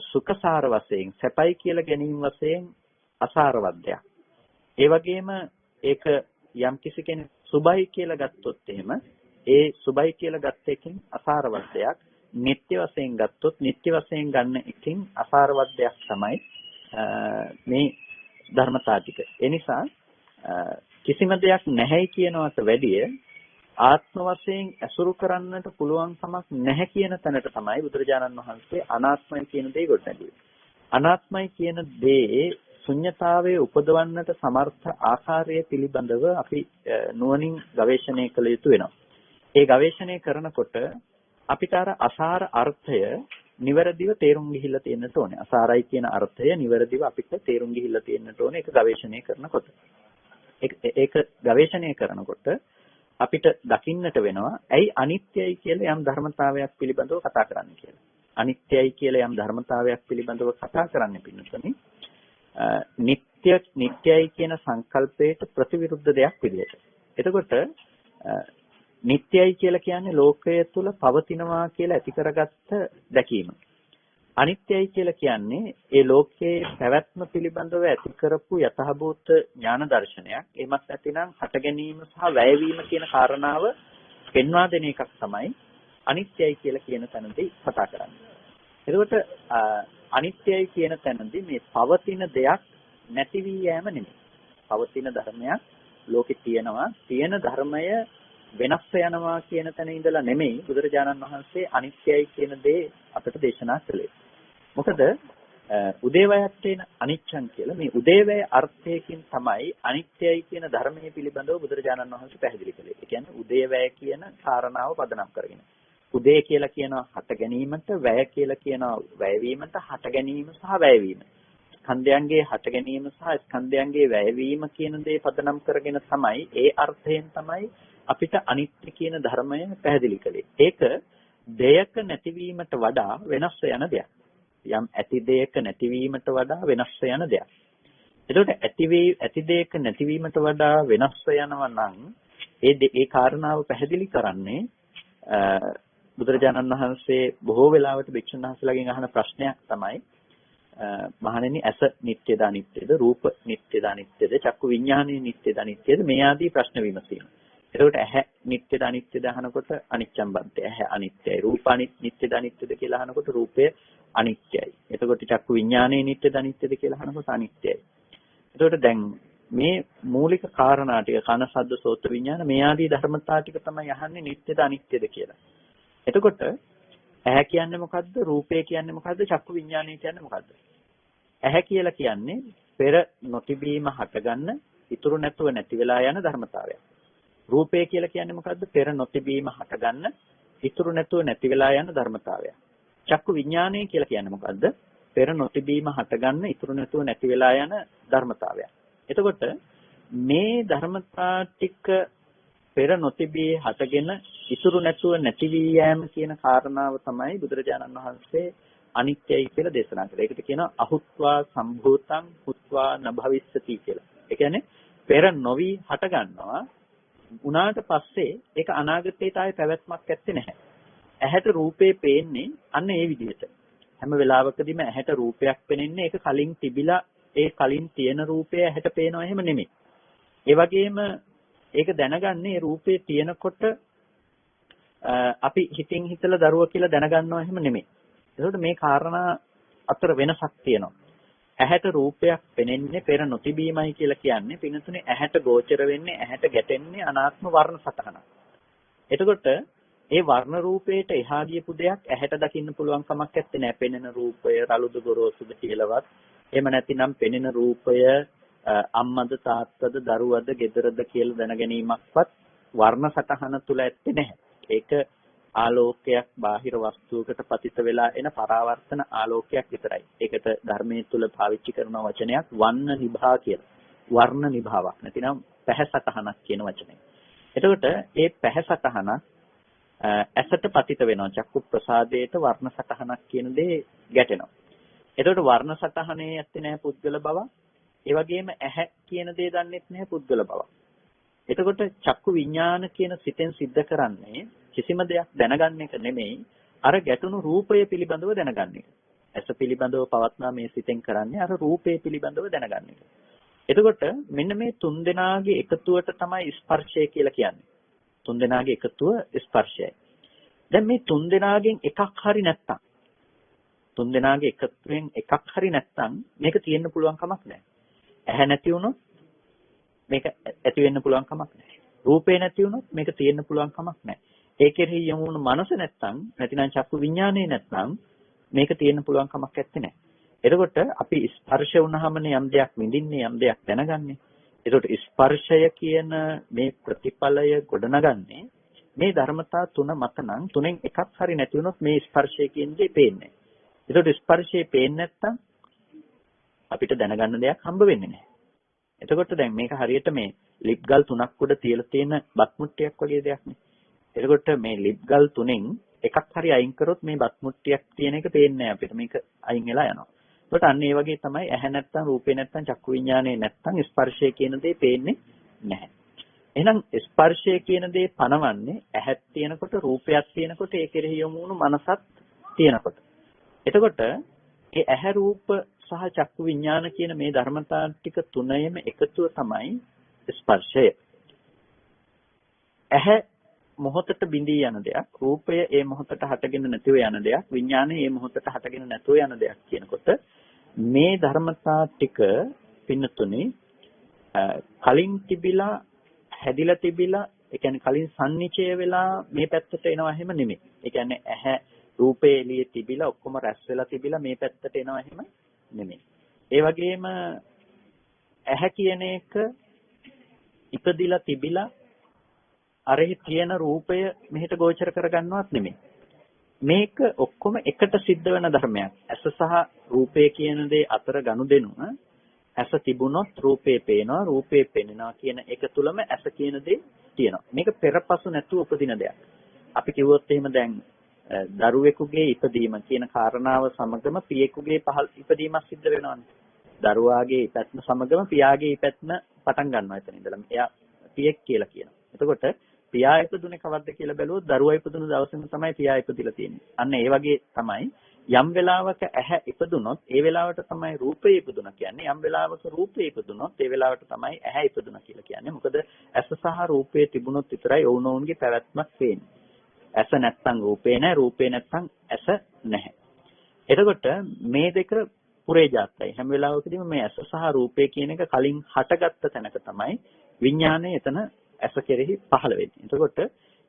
සුඛසාර වශයෙන් සැපයි කියලා ගැනීම වශයෙන් අසාරවත් දෙයක්. ඒ වගේම ඒක යම් කිසි කෙනෙක් සුභයි කියලා ගත්තොත් එහෙම ඒ සුභයි කියලා ගත්ත එකකින් අසාරවත් දෙයක්. නිත්‍ය වශයෙන් ගත්තොත් නිත්‍ය වශයෙන් ගන්න එකකින් අසාරවත් දෙයක් තමයි මේ ධර්මතා ටික. ඒ නිසා කිසිම දෙයක් නැහැයි කියනවට වැඩිය ආත්ම වශයෙන් ඇසුරු කරන්නට පුළුවන් කමක් නැහැ කියන තැනට තමයි බුදුරජාණන් වහන්සේ අනාත්මයි කියන දේ ගොඩනැගුවේ. අනාත්මයි කියන දේ ශුන්්‍යතාවයේ උපදවන්නට සමර්ථ ආකාරය පිළිබඳව අපි නුවණින් ගවේෂණය කළ යුතු වෙනවා. ඒ ගවේෂණය කරනකොට අපිට අර අසාර අර්ථය නිවැරදිව තේරුම් ගිහිල්ලා තියෙන්නට ඕනේ. අසාරයි කියන අර්ථය නිවැරදිව අපිට තේරුම් ගිහිල්ලා තියෙන්නට ඕනේ ඒක ගවේෂණය කරනකොට. ඒක ගවේෂණය කරනකොට අපිට දකින්නට වෙනවා ඇයි අනිත්‍යයි කියලා යම් ධර්මතාවයක් පිළිබඳව කතා කරන්නේ කියලා. අනිත්‍යයි කියලා යම් ධර්මතාවයක් පිළිබඳව කතා කරන්න පින්නතුනි නිට්ටයයි කියන සංකල්පයට ප්‍රතිවිරුද්ධ දෙයක් විදිහට. එතකොට නිට්ටයයි කියලා කියන්නේ ලෝකය තුල පවතිනවා කියලා ඇති කරගත්ත දැකීම. අනිත්‍යයි කියලා කියන්නේ ඒ ලෝකයේ පැවැත්ම පිළිබඳව ඇති කරපු යථාභූත ඥාන දර්ශනයක්. එමත් නැතිනම් හට ගැනීම සහ වැයවීම කියන කාරණාව පෙන්වා දෙන එකක් තමයි අනිත්‍යයි කියලා කියන තැනදී කතා කරන්නේ. එතකොට අනිත්‍යයි කියන තැනදී මේ පවතින දෙයක් නැති වී යෑම නෙමෙයි. පවතින ධර්මයක් ලෝකේ තියෙනවා. තියෙන ධර්මය වෙනස් යනවා කියන තැන ඉඳලා නෙමෙයි බුදුරජාණන් වහන්සේ අනිත්‍යයි කියන දේ අපට දේශනා කළේ. මොකද උදේවයත්තේන අනිච්ඡං කියලා මේ උදේවය අර්ථයකින් තමයි අනිත්‍යයි කියන ධර්මයේ පිළිබඳව බුදුරජාණන් වහන්සේ පැහැදිලි කළේ. ඒ කියන්නේ උදේවය කියන කාරණාව පදනම් කරගෙන. උදේ කියලා කියනවා හට ගැනීමට, වැය කියලා කියනවා වැයවීමට, හට ගැනීම සහ වැයවීම. ස්කන්ධයන්ගේ හට ගැනීම සහ ස්කන්ධයන්ගේ වැයවීම කියන දේ පදනම් කරගෙන තමයි ඒ අර්ථයෙන් තමයි අපිට අනිත්‍ය කියන ධර්මය පැහැදිලි කළේ. ඒක දෙයක නැතිවීමට වඩා වෙනස් වෙන දෙයක්. යම් ඇති දෙයක නැතිවීමට වඩා වෙනස් වෙන දෙයක්. එතකොට ඇති දෙයක නැතිවීමට වඩා වෙනස් වෙනවා නම් ඒ කාරණාව පැහැදිලි කරන්නේ බුදුරජාණන් වහන්සේ බොහෝ වෙලාවට භික්ෂුන් වහන්සේලාගෙන් අහන ප්‍රශ්නයක් තමයි මහණෙනි ඇස නිට්ටයද අනිත්‍යද, රූප නිට්ටයද අනිත්‍යද, චක්කු විඤ්ඤාණය නිට්ටයද අනිත්‍යද, මේ ආදී ප්‍රශ්න විමසීම. එතකොට ඇහැ නිට්ටයද අනිත්‍යද අහනකොට අනිච්චම් බන්තේ ඇහැ අනිත්‍යයි, රූප නිට්ටයද අනිත්‍යද කියලා අහනකොට රූපය අනිත්‍යයි. එතකොට චක්කු විඤ්ඤාණය නිට්ටයද අනිත්‍යද කියලා අහනකොට අනිත්‍යයි. එතකොට දැන් මේ මූලික කාරණා ටික කන සද්ද සෝත විඤ්ඤාණ මේ ආදී ධර්මතා ටික තමයි අහන්නේ නිට්ටයද අනිත්‍යද කියලා. එතකොට ඇහැ කියන්නේ මොකද්ද? රූපය කියන්නේ මොකද්ද? චක්කු විඤ්ඤාණය කියන්නේ මොකද්ද? ඇහැ කියලා කියන්නේ පෙර නොතිබීම හටගන්න, ඉතුරු නැතුව නැති වෙලා යන ධර්මතාවයක්. රූපය කියලා කියන්නේ මොකද්ද? පෙර නොතිබීම හටගන්න, ඉතුරු නැතුව නැති වෙලා යන ධර්මතාවයක්. චක්කු විඤ්ඤාණය කියලා කියන්නේ මොකද්ද? පෙර නොතිබීම හටගන්න, ඉතුරු නැතුව නැති වෙලා යන ධර්මතාවයක්. එතකොට මේ ධර්මතා ටික පෙර නොතිබී හටගෙන ඉතුරු නැතුව නැති වී යෑම කියන කාරණාව තමයි බුදුරජාණන් වහන්සේ අනිත්‍යයි කියලා දේශනා කළේ. ඒකට කියනවා අහුත්වා සම්භූතං හුත්වා නභවිස්සති කියලා. ඒ කියන්නේ පෙර නොවි හට ගන්නවා උනාට පස්සේ ඒක අනාගතයට ආයේ පැවැත්මක් ඇත්තේ නැහැ. ඇහැට රූපේ පේන්නේ අන්න ඒ විදිහට. හැම වෙලාවකදීම ඇහැට රූපයක් පෙනෙන්නේ ඒක කලින් තිබිලා ඒ කලින් තියෙන රූපය ඇහැට පේනවා එහෙම නෙමෙයි. ඒ වගේම ඒක දැනගන්නේ රූපේ තියෙනකොට අපි හිතින් හිතලා දරුවා කියලා දැනගන්නවා එහෙම නෙමෙයි. ඒකට මේ කාරණා අතර වෙනසක් තියෙනවා. ඇහැට රූපයක් පෙනෙන්නේ පෙර නොතිබීමයි කියලා කියන්නේ පින්නතුනේ ඇහැට ගෝචර වෙන්නේ ඇහැට ගැටෙන්නේ අනාත්ම වර්ණ සටහනක්. එතකොට ඒ වර්ණ රූපයට එහා ගියපු දෙයක් ඇහැට දකින්න පුළුවන් කමක් නැත්තේ නෑ. පෙනෙන රූපය රළුද ගොරෝසුද කියලාවත් එහෙම නැතිනම් පෙනෙන රූපය අම්මද තාත්තද දරුවද ගෙදරද කියලා දැන ගැනීමක්වත් වර්ණ සටහන තුල ඇත්තේ නැහැ. ඒක ආලෝකයක් බාහිර වස්තුවකට පතිත වෙලා එන පරාවර්තන ආලෝකයක් විතරයි. ඒකට ධර්මයේ තුල පාවිච්චි කරන වචනයක් වර්ණ නිභා කියලා. වර්ණ නිභාවක් නැතිනම් පැහැසටහනක් කියන වචනය. එතකොට ඒ පැහැසටහන ඇසට පතිත වෙනවා. චක්කු ප්‍රසාදයට වර්ණ සටහනක් කියන දේ ගැටෙනවා. එතකොට වර්ණ සටහනේ ඇත්තේ නැහැ පුද්ගල බව. ඒ වගේම ඇහැ කියන දේ දන්නෙත් නැහැ පුද්ගල බව. එතකොට චක්කු විඥාන කියන සිතෙන් සිද්ධ කරන්නේ කිසිම දෙයක් දැනගන්න එක නෙමෙයි අර ගැටුණු රූපය පිළිබඳව දැනගන්න එක. ඇස පිළිබඳව පවත්නා මේ සිතෙන් කරන්නේ අර රූපය පිළිබඳව දැනගන්න එක. එතකොට මෙන්න මේ තුන් දෙනාගේ එකතුවට තමයි ස්පර්ශය කියලා කියන්නේ. තුන් දෙනාගේ එකතුව ස්පර්ශයයි. දැන් මේ තුන් දෙනාගෙන් එකක් හරි නැත්තම් තුන් දෙනාගේ එකතුවෙන් එකක් හරි නැත්තම් මේක තියෙන්න පුළුවන් කමක් නැහැ. ඇහැ නැති වුණොත් මේක ඇති වෙන්න පුළුවන් කමක් නැහැ. රූපේ නැති වුණොත් මේක තියෙන්න පුළුවන් කමක් නැහැ. ඒකෙහි යමු වුණ මනස නැත්තම් නැතිනම් චක්කු විඥානේ නැත්තම් මේක තියෙන්න පුළුවන් කමක් නැත්තේ නෑ. එතකොට අපි ස්පර්ශ වුණාමනේ යම් දෙයක් විඳින්නේ යම් දෙයක් දැනගන්නේ. එතකොට ස්පර්ශය කියන මේ ප්‍රතිඵලය ගොඩනගන්නේ මේ ධර්මතා තුන මත නම් තුනෙන් එකක් හරි නැති වුණොත් මේ ස්පර්ශය කියන දේ පේන්නේ. එතකොට ස්පර්ශය පේන්නේ නැත්තම් අපිට දැනගන්න දෙයක් හම්බ වෙන්නේ නැහැ. එතකොට දැන් මේක හරියට මේ ලිප් ගල් 3ක් උඩ තියලා තියෙන බත් මුට්ටියක් වගේ දෙයක් නේ. එතකොට මේ ලිප් ගල් 3න් එකක් හරි අයින් කරොත් මේ බත් මුට්ටියක් තියෙන එක පේන්නේ නැහැ අපිට. මේක අයින් වෙලා යනවා. ඒකට අන්න ඒ වගේ තමයි ඇහැ නැත්තම් රූපේ නැත්තම් චක්කු විඥානේ නැත්තම් ස්පර්ශය කියන දේ පේන්නේ නැහැ. එහෙනම් ස්පර්ශය කියන දේ පනවන්නේ ඇහක් තියෙනකොට රූපයක් තියෙනකොට ඒ කෙරෙහි යොමු වුණු මනසක් තියෙනකොට. එතකොට ඒ ඇහැ රූප සහ චක්කු විඥාන කියන මේ ධර්මතා ටික තුනේම එකතුව තමයි ස්පර්ශය. ඇහැ මොහොතට බිඳී යන දෙයක්, රූපය ඒ මොහොතට හටගෙන නැතිව යන දෙයක්, විඥානය ඒ මොහොතට හටගෙන නැතුව යන දෙයක් කියනකොට මේ ධර්මතා ටික පින්නතුනේ කලින් තිබිලා හැදිලා තිබිලා, ඒ කියන්නේ කලින් සම්නිචය වෙලා මේ පැත්තට එනවා එහෙම නෙමෙයි. ඒ කියන්නේ ඇහැ රූපේ එළියේ තිබිලා ඔක්කොම රැස් වෙලා තිබිලා මේ පැත්තට එනවා එහෙම නෙමෙයි. ඒ වගේම ඇහැ කියන එක ඉපදිලා තිබිලා අරෙහි තියෙන රූපය මෙහෙට ගෝචර කරගන්නවත් නෙමෙයි. මේක ඔක්කොම එකට සිද්ධ වෙන ධර්මයක්. ඇස සහ රූපය කියන දේ අතර ගනුදෙනුව ඇස තිබුණොත් රූපේ පේනවා, රූපේ පෙනෙනවා කියන එක තුලම ඇස කියන දේ තියෙනවා. මේක පෙරපසු නැතුව උපදින දෙයක්. අපි කිව්වොත් එහෙම දැන් දරුවෙකුගේ ඉපදීම කියන කාරණාව සමගම පියෙකුගේ ඉපදීමක් සිද්ධ වෙනවානේ. දරුවාගේ ඉපැත්ම සමගම පියාගේ ඉපැත්ම පටන් ගන්නවා එතන ඉඳලා. එයා පියෙක් කියලා කියනවා. එතකොට පියා ඉපදුනේ කවද්ද කියලා බැලුවොත් දරුවා ඉපදුණු දවසේම තමයි පියා ඉපදිලා තියෙන්නේ. අන්න ඒ වගේ තමයි යම් වෙලාවක ඇහැ ඉපදුනොත් ඒ වෙලාවට තමයි රූපය ඉපදුනා කියන්නේ. යම් වෙලාවක රූපය ඉපදුනොත් ඒ වෙලාවට තමයි ඇහැ ඉපදුනා කියලා කියන්නේ. මොකද ඇස සහ රූපය තිබුණොත් විතරයි ඔවුනොවුන්ගේ පැවැත්මක් පේන්නේ. ඇස නැත්තම් රූපේ නැහැ, රූපේ නැත්තම් ඇස නැහැ. එතකොට මේ දෙක පුරේජාතයි. හැම වෙලාවකදීම මේ ඇස සහ රූපේ කියන එක කලින් හටගත්ත තැනක තමයි විඥානය එතන ඇස කෙරෙහි පහළ වෙන්නේ. එතකොට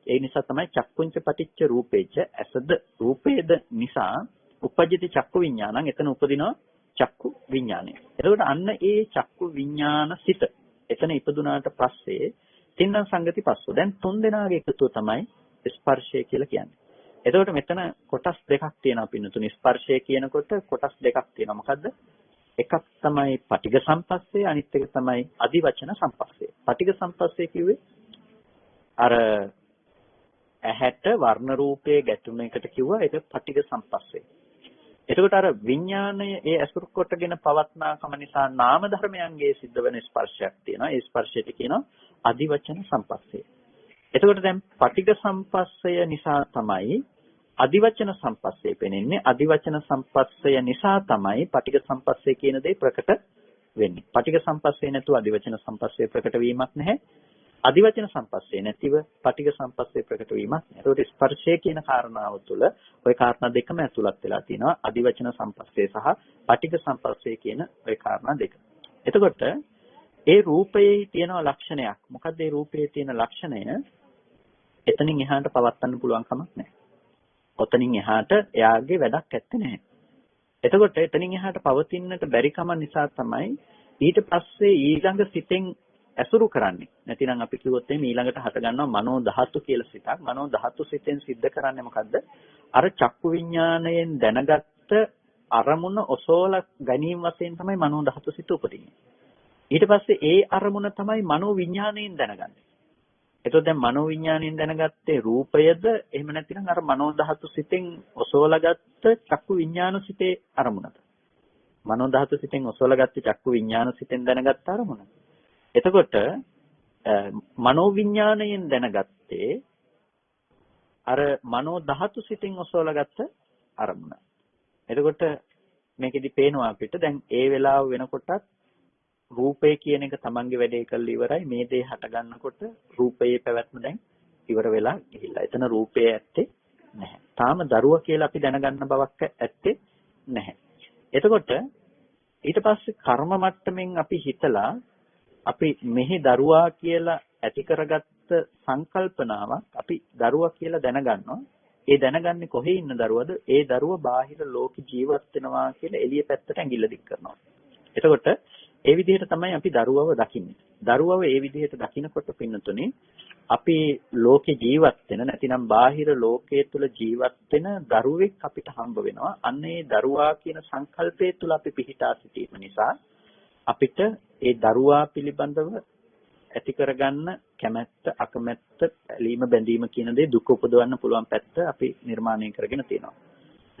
ඒ නිසා තමයි චක්කුංච පටිච්ච රූපේච ඇසද රූපේද නිසා උපජ්ජති චක්කු විඥානං එතන උපදිනවා චක්කු විඥානය. එතකොට අන්න ඒ චක්කු විඥාන සිත එතන ඉපදුනාට පස්සේ තින්න සංගති පස්සෝ. දැන් තුන් දෙනාගේ එකතුව තමයි ස්පර්ශය කියලා කියන්නේ. එතකොට මෙතන කොටස් දෙකක් තියෙනවා පින්නතුනි. ස්පර්ශය කියනකොට කොටස් දෙකක් තියෙනවා. මොකද්ද? එකක් තමයි පටිඝ සම්පස්සේ, අනිත් එක තමයි අදිවචන සම්පස්සේ. පටිඝ සම්පස්සේ කිව්වේ අර ඇහැට වර්ණ රූපයේ ගැටුම එකට කිව්වා ඒක පටිඝ සම්පස්සේ. එතකොට අර විඥාණය ඒ අසුරු කොටගෙන පවත්නාකම නිසා නාම ධර්මයන්ගේ සිද්ධ වෙන ස්පර්ශයක් තියෙනවා. ඒ ස්පර්ශයට කියනවා අදිවචන සම්පස්සේ. එතකොට දැන් පටිඝ සම්පස්සය නිසා තමයි අදිවචන සම්පස්සේ පෙනෙන්නේ. අදිවචන සම්පස්සය නිසා තමයි පටිඝ සම්පස්සේ කියන දේ ප්‍රකට වෙන්නේ. පටිඝ සම්පස්සේ නැතුව අදිවචන සම්පස්සේ ප්‍රකට වීමක් නැහැ. අදිවචන සම්පස්සේ නැතිව පටිඝ සම්පස්සේ ප්‍රකට වීමක් නැහැ. ඒකට ස්පර්ශය කියන කාරණාව තුළ ওই කාරණා දෙකම ඇතුළත් වෙලා තියෙනවා. අදිවචන සම්පස්සේ සහ පටිඝ සම්පස්සේ කියන ওই කාරණා දෙක. එතකොට ඒ රූපයේ තියෙන ලක්ෂණයක්. මොකක්ද ඒ රූපයේ තියෙන ලක්ෂණය? එතනින් එහාට පවත්වන්න පුළුවන් කමක් නැහැ. ඔතනින් එහාට එයාගේ වැඩක් ඇත්තේ නැහැ. එතකොට එතනින් එහාට පවතින්නට බැරි කම නිසා තමයි ඊට පස්සේ ඊළඟ සිතෙන් ඇසුරු කරන්නේ. නැතිනම් අපි කිව්වොත් මේ ඊළඟට හට ගන්නවා මනෝ ධාතු කියලා සිතක්. මනෝ ධාතු සිතෙන් සිද්ධ කරන්නේ මොකද්ද? අර චක්කු විඥාණයෙන් දැනගත්ත අරමුණ ඔසෝල ගැනීම වශයෙන් තමයි මනෝ ධාතු සිත උපදින්නේ. ඊට පස්සේ ඒ අරමුණ තමයි මනෝ විඥාණයෙන් දැනගන්නේ. එතකොට දැන් මනෝ විඥාණයෙන් දැනගත්තේ රූපයද එහෙම නැතිනම් අර මනෝ ධාතු සිතෙන් ඔසෝලගත්ත චක්කු විඥාන සිතේ අරමුණද? මනෝ ධාතු සිතෙන් ඔසෝලගත්ත චක්කු විඥාන සිතෙන් දැනගත්ත අරමුණ. එතකොට මනෝ විඥාණයෙන් දැනගත්තේ අර මනෝ ධාතු සිතින් ඔසවලාගත්ත අරමුණ. එතකොට මේකෙදි පේනවා අපිට දැන් ඒ වෙලාව වෙනකොටත් රූපය කියන එක තමන්ගේ වැඩේ කළ ඉවරයි. මේ දේ හට ගන්නකොට රූපයේ පැවැත්ම දැන් ඉවර වෙලා ගිහිල්ලා. එතන රූපය ඇත්තේ නැහැ. තාම දරුවා කියලා අපි දැනගන්න බවක් ඇත්තේ නැහැ. එතකොට ඊට පස්සේ කර්ම මට්ටමින් අපි හිතලා අපි මෙහි දරුවා කියලා ඇති කරගත්ත සංකල්පනාවක් අපි දරුවා කියලා දැනගන්නවා. ඒ දැනගන්නේ කොහේ ඉන්න දරුවද? ඒ දරුවා බාහිර ලෝක ජීවත් වෙනවා කියලා එළිය පැත්තට ඇඟිල්ල දික් කරනවා. එතකොට ඒ විදිහට තමයි අපි දරුවව දකින්නේ. දරුවව ඒ විදිහට දකිනකොට පින්නතුනේ අපි ලෝකේ ජීවත් වෙන නැතිනම් බාහිර ලෝකයේ තුල ජීවත් වෙන දරුවෙක් අපිට හම්බ වෙනවා. අන්න ඒ දරුවා කියන සංකල්පයේ තුල අපි පිහිටා සිටීම නිසා අපිට ඒ දරුවා පිළිබඳව ඇති කරගන්න කැමැත්ත, අකමැත්ත, ඇලීම, බැඳීම කියන දේ දුක උපදවන්න පුළුවන් පැත්ත අපි නිර්මාණය කරගෙන තියෙනවා.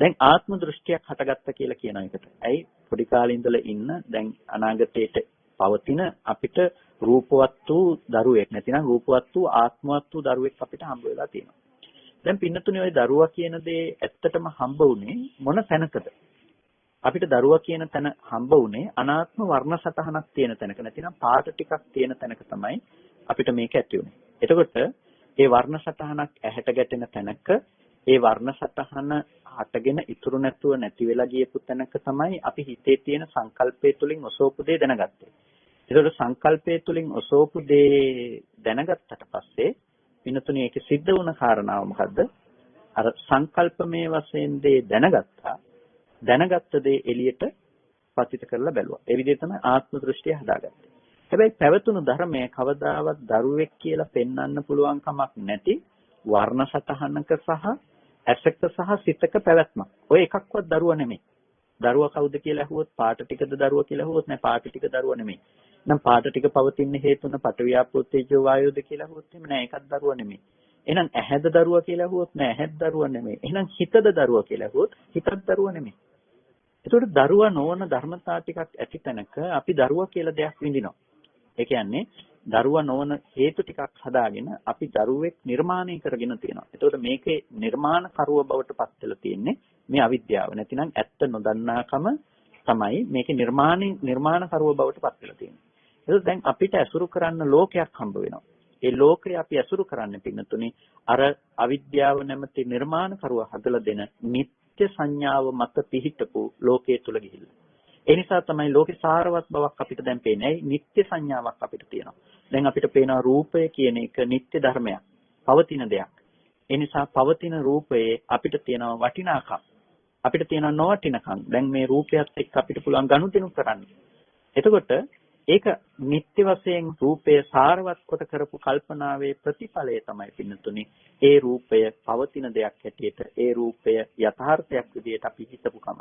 දැන් ආත්ම දෘෂ්ටියක් හටගත්ත කියලා කියන එකට. ඇයි පොඩි කාලේ ඉඳලා ඉන්න දැන් අනාගතයට පවතින අපිට රූපවත් වූ දරුවෙක් නැතිනම් රූපවත් වූ ආත්මවත් වූ දරුවෙක් අපිට හම්බ වෙලා තියෙනවා. දැන් පින්නතුනේ ওই දරුවා කියන දේ ඇත්තටම හම්බ වුණේ මොන තැනකද? අපිට දරුවා කියන තැන හම්බ වුණේ අනාත්ම වර්ණ සටහනක් තියෙන තැනක නැතිනම් පාට ටිකක් තියෙන තැනක තමයි අපිට මේක ඇති වුණේ. එතකොට ඒ වර්ණ සටහනක් ඇහැට ගැටෙන තැනක ඒ වර්ණ සටහන හටගෙන ඉතුරු නැතුව නැති වෙලා ගියපු තැනක තමයි අපි හිතේ තියෙන සංකල්පය තුලින් ඔසෝපු දේ දැනගත්තේ. ඒතකොට සංකල්පය තුලින් ඔසෝපු දේ දැනගත්තට පස්සේ පින්නතුනේ ඒකේ සිද්ධ වුණ කාරණාව මොකද්ද? අර සංකල්පමය වශයෙන් දේ දැනගත්තා. දැනගත්ත දේ එළියට පතිත කරලා බැලුවා. ඒ විදිහට තමයි ආත්ම දෘෂ්ටිය හදාගත්තේ. හැබැයි පැවතුණු ධර්මය කවදාවත් දරුවෙක් කියලා පෙන්වන්න පුළුවන් කමක් නැති වර්ණ සටහනක සහ ඇසක සහ සිතක පැවැත්මක්. ඔය එකක්වත් දරුවා නෙමෙයි. දරුවා කවුද කියලා අහුවොත් පාට ටිකද දරුවා කියලා අහුවොත් නෑ පාට ටික දරුවා නෙමෙයි. නම් පාට ටික පවතින හේතුන පටවියාපෝ තේජෝ වායෝද කියලා අහුවොත් එimhe නෑ ඒකත් දරුවා නෙමෙයි. එහෙනම් ඇහැද දරුවා කියලා අහුවොත් නෑ ඇහැත් දරුවා නෙමෙයි. එහෙනම් හිතද දරුවා කියලා අහුවොත් හිතත් දරුවා නෙමෙයි. ඒතකොට දරුවා නොවන ධර්මතා ටිකක් ඇති තැනක අපි දරුවා කියලා දෙයක් විඳිනවා. ඒ කියන්නේ දරුවා නොවන හේතු ටිකක් හදාගෙන අපි දරුවෙක් නිර්මාණය කරගෙන තියෙනවා. ඒතකොට මේකේ නිර්මාණ කරුව බවට පත් වෙලා තියෙන්නේ මේ අවිද්‍යාව. නැතිනම් ඇත්ත නොදන්නාකම තමයි මේකේ නිර්මාණ කරුව බවට පත් වෙලා තියෙන්නේ. ඒතකොට දැන් අපිට ඇසුරු කරන්න ලෝකයක් හම්බ වෙනවා. ඒ ලෝකය අපි ඇසුරු කරන්නේ පින්නතුනේ අර අවිද්‍යාව නැමැති නිර්මාණ කරුව හදලා දෙන නිත්‍ය සංඥාව මත පිහිටපු ලෝකයේ තුල ගිහිල්ලා. ඒ නිසා තමයි ලෝකේ සාරවත් බවක් අපිට දැන් පේන්නේ. ඒ නිත්‍ය සංඥාවක් අපිට තියෙනවා. දැන් අපිට පේනවා රූපය කියන එක නිත්‍ය ධර්මයක්. පවතින දෙයක්. ඒ නිසා පවතින රූපයේ අපිට තියෙනවා වටිනාකම්. අපිට තියෙනවා නොවටිනකම්. දැන් මේ රූපයත් එක්ක අපිට පුළුවන් ගනුදෙනු කරන්න. එතකොට ඒක නිත්‍ය වශයෙන් රූපය සාරවත් කොට කරපු කල්පනාවේ ප්‍රතිඵලය තමයි පින්නතුනි. ඒ රූපය පවතින දෙයක් හැටියට ඒ රූපය යථාර්ථයක් විදිහට අපි හිතපුකම.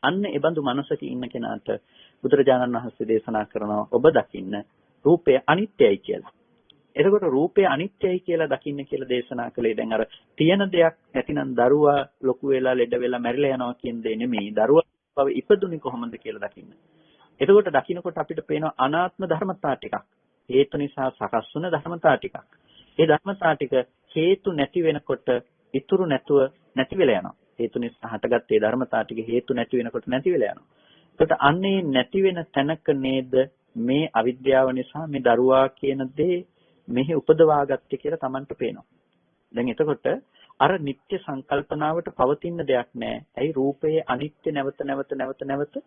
අන්න ඒ බඳු මනසක ඉන්න කෙනාට බුදුරජාණන් වහන්සේ දේශනා කරනවා ඔබ දකින්න රූපය අනිත්‍යයි කියලා. එතකොට රූපය අනිත්‍යයි කියලා දකින්න කියලා දේශනා කළේ දැන් අර තියෙන දෙයක් නැතිනම් දරුවා ලොකු වෙලා ලෙඩ වෙලා මැරිලා යනවා කියන දේ නෙමෙයි. දරුවා බව ඉපදුනේ කොහොමද කියලා දකින්න. එතකොට දකින්නකොට අපිට පේනවා අනාත්ම ධර්මතා ටිකක්. හේතු නිසා සකස් වුණ ධර්මතා ටිකක්. ඒ ධර්මතා ටික හේතු නැති වෙනකොට ඉතුරු නැතුව නැති වෙලා යනවා. හේතු නිසා හටගත්තේ ධර්මතා ටික හේතු නැති වෙනකොට නැති වෙලා යනවා. එතකොට අන්නේ නැති වෙන තැනක නේද මේ අවිද්‍යාව නිසා මේ දරුවා කියන දේ මෙහි උපදවා ගත්තේ කියලා Tamanට පේනවා. දැන් එතකොට අර නිත්‍ය සංකල්පනාවට පවතින දෙයක් නැහැ. ඇයි රූපයේ අනිත්‍ය නැවත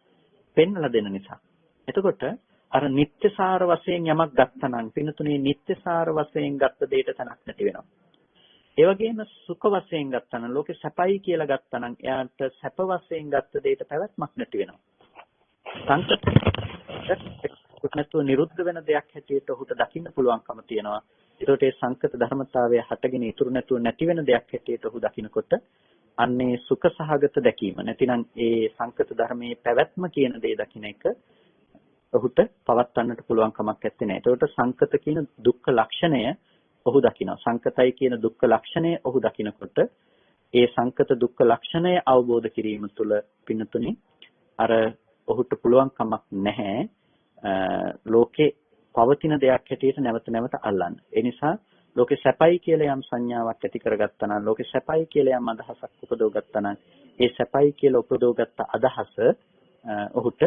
පෙන්වලා දෙන නිසා. එතකොට අර නිත්‍යසාර වශයෙන් යමක් ගත්තනම් පින්නතුනේ නිත්‍යසාර වශයෙන් ගත්ත දෙයට තනක් නැති වෙනවා. ඒ වගේම සුඛ වශයෙන් ගත්තනම් ලෝකේ සැපයි කියලා ගත්තනම් එයාට සැප වශයෙන් ගත්ත දෙයට පැවැත්මක් නැති වෙනවා. සංකත නැතුව නිරුද්ධ වෙන දෙයක් හැටියට ඔහුට දකින්න පුළුවන්කම තියෙනවා. ඒකට ඒ සංකත ධර්මතාවය හටගෙන ඉතුරු නැතුව නැති වෙන දෙයක් හැටියට ඔහු දකිනකොට අන්නේ සුඛ සහගත දැකීම නැතිනම් ඒ සංකත ධර්මයේ පැවැත්ම කියන දේ දකින්න එක ඔහුට පවත්වන්නට පුළුවන් කමක් නැත්තේ නෑ. ඒකට සංකත කියන දුක්ඛ ලක්ෂණය ඔහු දකිනවා. සංකතයි කියන දුක්ඛ ලක්ෂණය ඔහු දකිනකොට ඒ සංකත දුක්ඛ ලක්ෂණය අවබෝධ කිරීම තුළ පින්නතුනේ අර ඔහුට පුළුවන් කමක් නැහැ ලෝකේ පවතින දෙයක් හැටියට නැවත අල්ලන්න. ඒ නිසා ලෝකේ සැපයි කියලා යම් සංඥාවක් ඇති කරගත්තා නම් ලෝකේ සැපයි කියලා යම් අදහසක් උපදවගත්තා නම් ඒ සැපයි කියලා උපදවගත්ත අදහස ඔහුට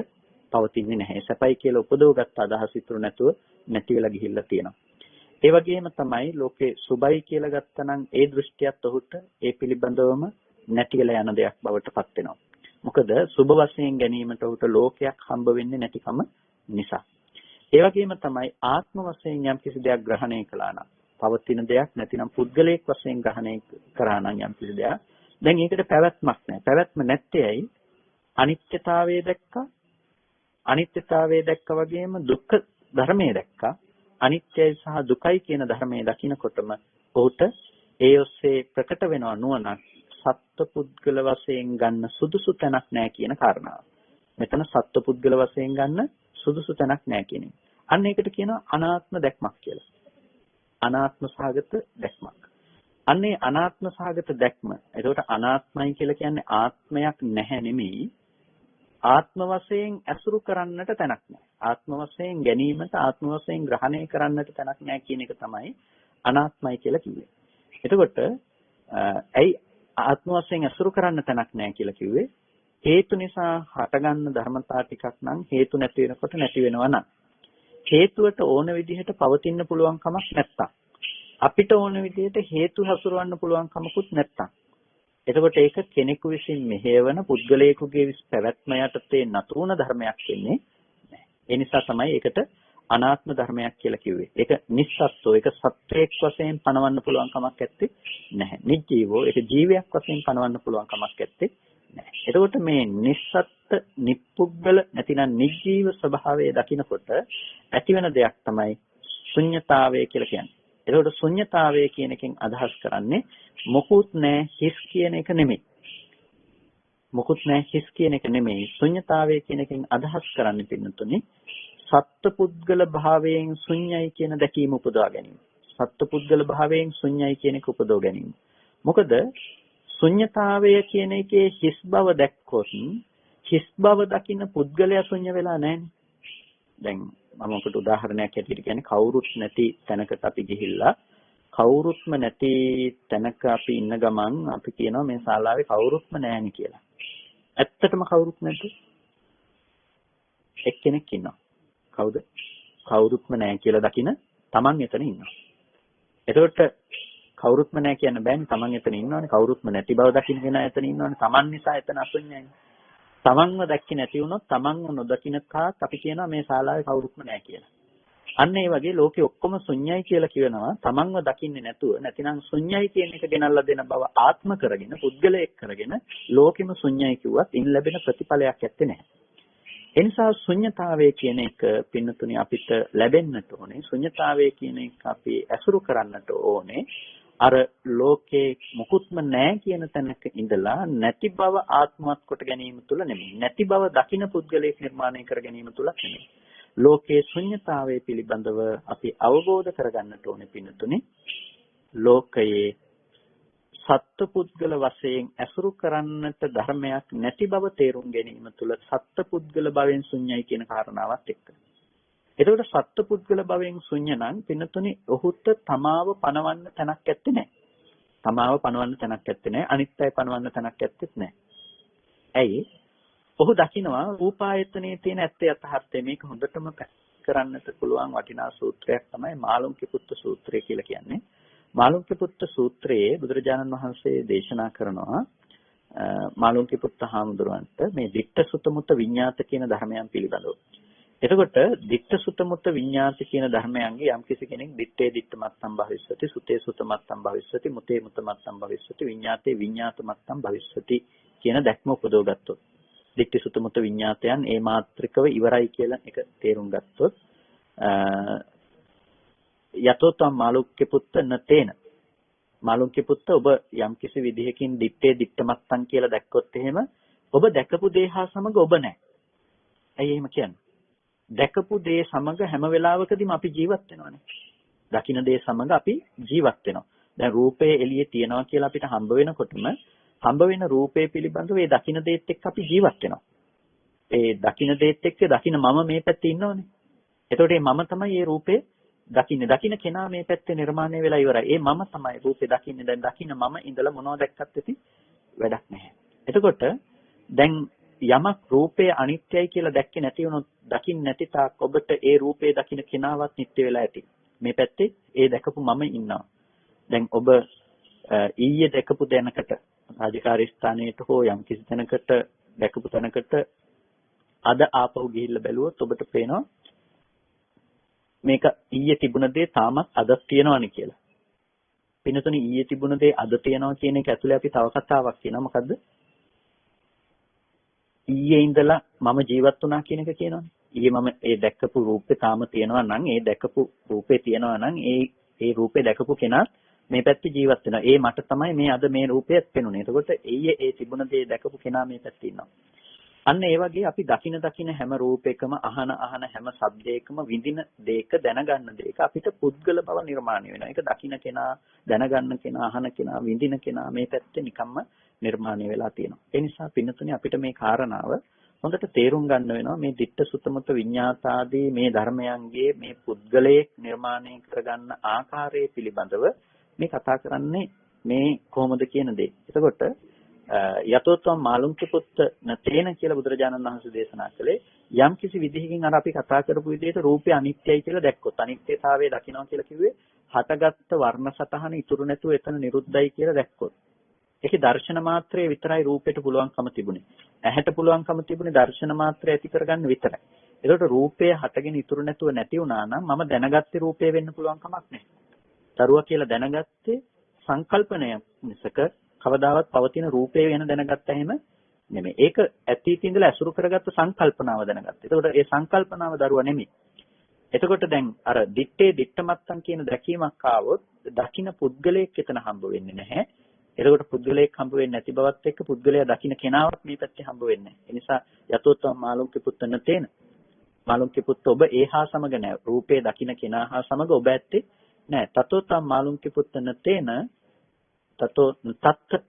පවතින්නේ නැහැ. සැපයි කියලා උපදවගත්ත අදහස ඉතුරු නැතුව නැති වෙලා ගිහිල්ලා තියෙනවා. ඒ වගේම තමයි ලෝකේ සුබයි කියලා ගත්තනම් ඒ දෘෂ්ටියත් ඔහුට ඒ පිළිබඳවම නැති වෙලා යන දෙයක් බවට පත් වෙනවා. මොකද සුබ වශයෙන් ගැනීමට ඔහුට ලෝකයක් හම්බ වෙන්නේ නැතිකම නිසා. ඒ වගේම තමයි ආත්ම වශයෙන් යම් කිසි දෙයක් ග්‍රහණය කළා නම් පවතින දෙයක් නැතිනම් පුද්ගලයෙක් වශයෙන් ග්‍රහණය කරා නම් යම් කිසි දෙයක් දැන් ඒකට පැවැත්මක් නැහැ. පැවැත්ම නැත්තේ ඇයි? අනිත්‍යතාවය දැක්කා. අනිත්‍යතාවය දැක්ක වගේම දුක්ඛ ධර්මයේ දැක්කා. අනිත්‍යයි සහ දුකයි කියන ධර්මයේ දකිනකොටම ඔහුට ඒ ඔස්සේ ප්‍රකට වෙනව නුවණක් සත්පුද්ගල වශයෙන් ගන්න සුදුසු තැනක් නැහැ කියන කාරණාව. මෙතන සත්පුද්ගල වශයෙන් ගන්න සුදුසු තැනක් නැහැ කියන්නේ. අන්න ඒකට කියනවා අනාත්ම දැක්මක් කියලා. අනාත්ම සහගත දැක්මක්. අන්නේ අනාත්ම සහගත දැක්ම. එතකොට අනාත්මයි කියලා කියන්නේ ආත්මයක් නැහැ නෙමෙයි. ආත්ම වශයෙන් ඇසුරු කරන්නට තැනක් නැහැ. ආත්ම වශයෙන් ගැනීමට ආත්ම වශයෙන් ග්‍රහණය කරන්නට තැනක් නැහැ කියන එක තමයි අනාත්මයි කියලා කිව්වේ. එතකොට ඇයි ආත්ම වශයෙන් ඇසුරු කරන්න තැනක් නැහැ කියලා කිව්වේ? හේතු නිසා හටගන්න ධර්මතා ටිකක් නම් හේතු නැති වෙනකොට නැති වෙනවා නම් හේතුවට ඕන විදිහට පවතින්න පුළුවන් කමක් නැත්තම් අපිට ඕන විදිහට හේතු හසුරවන්න පුළුවන් කමකුත් නැත්තම් එතකොට ඒක කෙනෙකු විසින් මෙහෙයවන පුද්ගලයෙකුගේ පැවැත්ම යටතේ නතුරුන ධර්මයක් වෙන්නේ නැහැ. ඒ නිසා තමයි ඒකට අනාත්ම ධර්මයක් කියලා කිව්වේ. ඒක නිස්සත්ත්ව, ඒක සත්‍යයක් වශයෙන් පනවන්න පුළුවන් කමක් නැත්තේ නැහැ. නිජීවෝ ඒක ජීවයක් වශයෙන් පනවන්න පුළුවන් කමක් නැත්තේ නැහැ. එතකොට මේ නිස්සත්ත්ව, නිප්පුද්ගල නැතිනම් නිජීව ස්වභාවය දකිනකොට ඇතිවෙන දෙයක් තමයි ශුන්්‍යතාවය කියලා කියන්නේ. එතකොට ශුන්්‍යතාවය කියන එකෙන් අදහස් කරන්නේ මොකුත් නැහැ හිස් කියන එක නෙමෙයි. මොකුත් නැහැ හිස් කියන එක නෙමෙයි. ශුන්්‍යතාවය කියන එකෙන් අදහස් කරන්නේ පින්නතුනේ සත්පුද්ගල භාවයෙන් ශුන්‍යයි කියන දැකීම උපදවා ගැනීම. සත්පුද්ගල භාවයෙන් ශුන්‍යයි කියන එක උපදව ගැනීම. මොකද ශුන්‍යතාවය කියන එකේ හිස් බව දැක්කොත් හිස් බව දකින්න පුද්ගලයා ශුන්‍ය වෙලා නැහැනේ. දැන් මම ඔකට උදාහරණයක් ඇටියට කියන්නේ කවුරුත් නැති තැනකට අපි ගිහිල්ලා කවුරුත්ම නැති තැනක අපි ඉන්න ගමන් අපි කියනවා මේ ශාලාවේ කවුරුත්ම නැහැනි කියලා. ඇත්තටම කවුරුත් නැද්ද? එක්කෙනෙක් ඉන්නවා. කවුද? කවුරුත්ම නැහැ කියලා දකින තමන් එතන ඉන්නවා. එතකොට කවුරුත්ම නැහැ කියන්න බෑනේ තමන් එතන ඉන්නවනේ. කවුරුත්ම නැති බව දකින්න කෙනා එතන ඉන්නවනේ. තමන් නිසා එතන අසුඤ්ඤයි. තමන්ව දැක්කේ නැති වුණොත් තමන්ව නොදකින්න කාත් අපි කියනවා මේ ශාලාවේ කවුරුත්ම නැහැ කියලා. අන්න ඒ වගේ ලෝකෙ ඔක්කොම ශුන්‍යයි කියලා කියනවා තමන්ව දකින්නේ නැතුව නැතිනම් ශුන්‍යයි කියන එක ගෙනල්ලා දෙන බව ආත්ම කරගෙන පුද්ගලයෙක් කරගෙන ලෝකෙම ශුන්‍යයි කිව්වත් ඉන් ලැබෙන ප්‍රතිඵලයක් ඇත්තේ නැහැ. ඒ නිසා ශුන්‍යතාවය කියන එක පින්නතුනි අපිට ලැබෙන්නට ඕනේ. ශුන්‍යතාවය කියන එක අපි ඇසුරු කරන්නට ඕනේ. අර ලෝකේ මුකුත්ම නැහැ කියන තැනක ඉඳලා නැති බව ආත්මවත් කොට ගැනීම තුළ නෙමෙයි. නැති බව දකින පුද්ගලයෙක් නිර්මාණය කර ගැනීම තුළ නෙමෙයි. ලෝකයේ ශුන්‍යතාවය පිළිබඳව අපි අවබෝධ කරගන්නට ඕනේ පින්නතුනි. ලෝකයේ සත්පුද්ගල වශයෙන් ඇසුරු කරන්නට ධර්මයක් නැති බව තේරුම් ගැනීම තුළ සත්පුද්ගල භවෙන් ශුන්‍යයි කියන කාරණාවත් එක්ක. එතකොට සත්පුද්ගල භවෙන් ශුන්‍ය නම් පින්නතුනි ඔහුට තමාව පණවන්න තැනක් ඇත්තේ නැහැ. තමාව පණවන්න තැනක් ඇත්තේ නැහැ. අනිත් අය පණවන්න තැනක් ඇත්තෙත් නැහැ. ඇයි? ඔහු දකිනවා රූපායතනයේ තියෙන ඇත්ත යථාර්ථය. මේක හොඳටම කරන්නට පුළුවන් වටිනා සූත්‍රයක් තමයි මාළුන්ගේ සූත්‍රය කියලා කියන්නේ. මාළුන්ගේ සූත්‍රයේ බුදුරජාණන් වහන්සේ දේශනා කරනවා මාළුන්ගේ හාමුදුරුවන්ට මේ දිට්ඨ සුත මුත විඤ්ඤාත කියන ධර්මයන් පිළිබඳව. එතකොට දිට්ඨ සුත මුත විඤ්ඤාත කියන ධර්මයන්ගේ යම් කිසි කෙනෙක් දිත්තේ දිට්ඨ මත්තම් භවිස්සති සුතේ සුත මත්තම් භවිස්සති මුතේ මුත මත්තම් භවිස්සති විඤ්ඤාතේ විඤ්ඤාත මත්තම් භවිස්සති කියන දැක්ම උපදව ගත්තොත් දිට්ඨි සුත මුත විඤ්ඤාතයන් ඒ මාත්‍රිකව ඉවරයි කියලා එක තේරුම් ගත්තොත් යතෝතම් මාළුක්‍ය පුත්ත නතේන මාළුක්‍ය පුත්ත ඔබ යම් කිසි විදිහකින් දිත්තේ දිට්ඨ මත්තම් කියලා දැක්කොත් එහෙම ඔබ දැකපු දේ හා සමග ඔබ නැහැ. ඇයි එහෙම කියන්නේ? දැකපු දේ සමග හැම වෙලාවකදීම අපි ජීවත් වෙනවානේ. දකින්න දේ සමග අපි ජීවත් වෙනවා. දැන් රූපේ එළියේ තියනවා කියලා අපිට හම්බ වෙනකොටම හම්බ වෙන රූපේ පිළිබඳව ඒ දකින්න දේත් එක්ක අපි ජීවත් වෙනවා. ඒ දකින්න දේත් එක්ක දකින්න මම මේ පැත්තේ ඉන්නවනේ. එතකොට මේ මම තමයි මේ රූපේ දකින්නේ. දකින්න කෙනා මේ පැත්තේ නිර්මාණය වෙලා ඉවරයි. ඒ මම තමයි රූපේ දකින්නේ. දැන් දකින්න මම ඉඳලා මොනවද දැක්කත් ඇති වැඩක් නැහැ. එතකොට දැන් යමක් රූපේ අනිත්‍යයි කියලා දැක්කේ නැති වුණොත් දකින්න නැති තාක් ඔබට ඒ රූපේ දකින්න කෙනාවත් නිට්ටය වෙලා ඇති. මේ පැත්තේ ඒ දැකපු මම ඉන්නවා. දැන් ඔබ ඊයේ දැකපු දැනකට රාජකාරී ස්ථානයේට හෝ යම් කිසි තැනකට දැකපු තැනකට අද ආපහු ගිහිල්ලා බැලුවොත් ඔබට පේනවා මේක ඊයේ තිබුණ දේ තාමත් අදත් තියෙනවනේ කියලා. පින්නතුනි ඊයේ තිබුණ දේ අද තියෙනවා කියන එක ඇතුලේ අපි තව කතාවක් කියනවා. මොකද්ද? ඊයේ ඉඳලා මම ජීවත් වුණා කියන එක කියනවනේ. ඊයේ මම ඒ දැක්කපු රූපේ තාම තියෙනවා නම් ඒ දැකපු රූපේ තියෙනවා නම් ඒ රූපේ දැකපු කෙනා මේ පැත්තේ ජීවත් වෙනවා. ඒ මට තමයි මේ අද මේ රූපයත් පෙනුනේ. එතකොට ඊයේ ඒ තිබුණ දේ දැකපු කෙනා මේ පැත්තේ ඉන්නවා. අන්න ඒ වගේ අපි දකින හැම රූපයකම අහන හැම ශබ්දයකම විඳින දේක දැනගන්න දේක අපිට පුද්ගල බව නිර්මාණය වෙනවා. ඒක දකින කෙනා, දැනගන්න කෙනා, අහන කෙනා, විඳින කෙනා මේ පැත්තේ නිකම්ම නිර්මාණය වෙලා තියෙනවා. ඒ නිසා පින්නතුනේ අපිට මේ කාරණාව හොඳට තේරුම් ගන්න වෙනවා. මේ ditta sutta විඤ්ඤාතාදී මේ ධර්මයන්ගේ මේ පුද්ගලයේ නිර්මාණය කරගන්න ආකාරය පිළිබඳව මේ කතා කරන්නේ මේ කොහොමද කියන දේ. එතකොට යතෝත්වම් මාළුන්ගේ පුත්ත නතේන කියලා බුදුරජාණන් වහන්සේ දේශනා කළේ යම් කිසි විදිහකින් අර අපි කතා කරපු විදිහට රූපය අනිත්‍යයි කියලා දැක්කොත් අනිත්‍යතාවය දකිනවා කියලා කිව්වේ හටගත්ත වර්ණ සතහන ඉතුරු නැතුව එතන නිරුද්ධයි කියලා දැක්කොත් ඒකේ දර්ශන මාත්‍රය විතරයි රූපයට පුළුවන්කම තිබුණේ. ඇහැට පුළුවන්කම තිබුණේ දර්ශන මාත්‍රය ඇති කරගන්න විතරයි. ඒකට රූපය හටගෙන ඉතුරු නැතුව නැති වුණා නම් මම දැනගත්තේ රූපය වෙන්න පුළුවන් කමක් නැහැ. දරුවා කියලා දැනගත්තේ සංකල්පනයක් මිසක කවදාවත් පවතින රූපේ වෙන දැනගත්ත හැම නෙමෙයි. ඒක ඇතීත ඉඳලා ඇසුරු කරගත්ත සංකල්පනාව දැනගත්තා. එතකොට ඒ සංකල්පනාව දරුවා නෙමෙයි. එතකොට දැන් අර දිත්තේ දිත්තමත්තන් කියන දැකීමක් ආවොත් දකින්න පුද්ගලයෙක් එතන හම්බ වෙන්නේ නැහැ. එතකොට පුද්ගලයෙක් හම්බ වෙන්නේ නැති බවත් එක්ක පුද්ගලයා දකින්න කෙනාවක් මේ පැත්තේ හම්බ වෙන්නේ නැහැ. ඒ නිසා යතෝත්වම් මාළුන්ගේ පුත්තන තේන. මාළුන්ගේ පුත්ත ඔබ ඒහා සමග නැහැ. රූපේ දකින්න කෙනා හා සමග ඔබ ඇත්තේ නැහැ. තතෝත්වම් මාළුන්ගේ පුත්තන තේන තතෝ තත්ත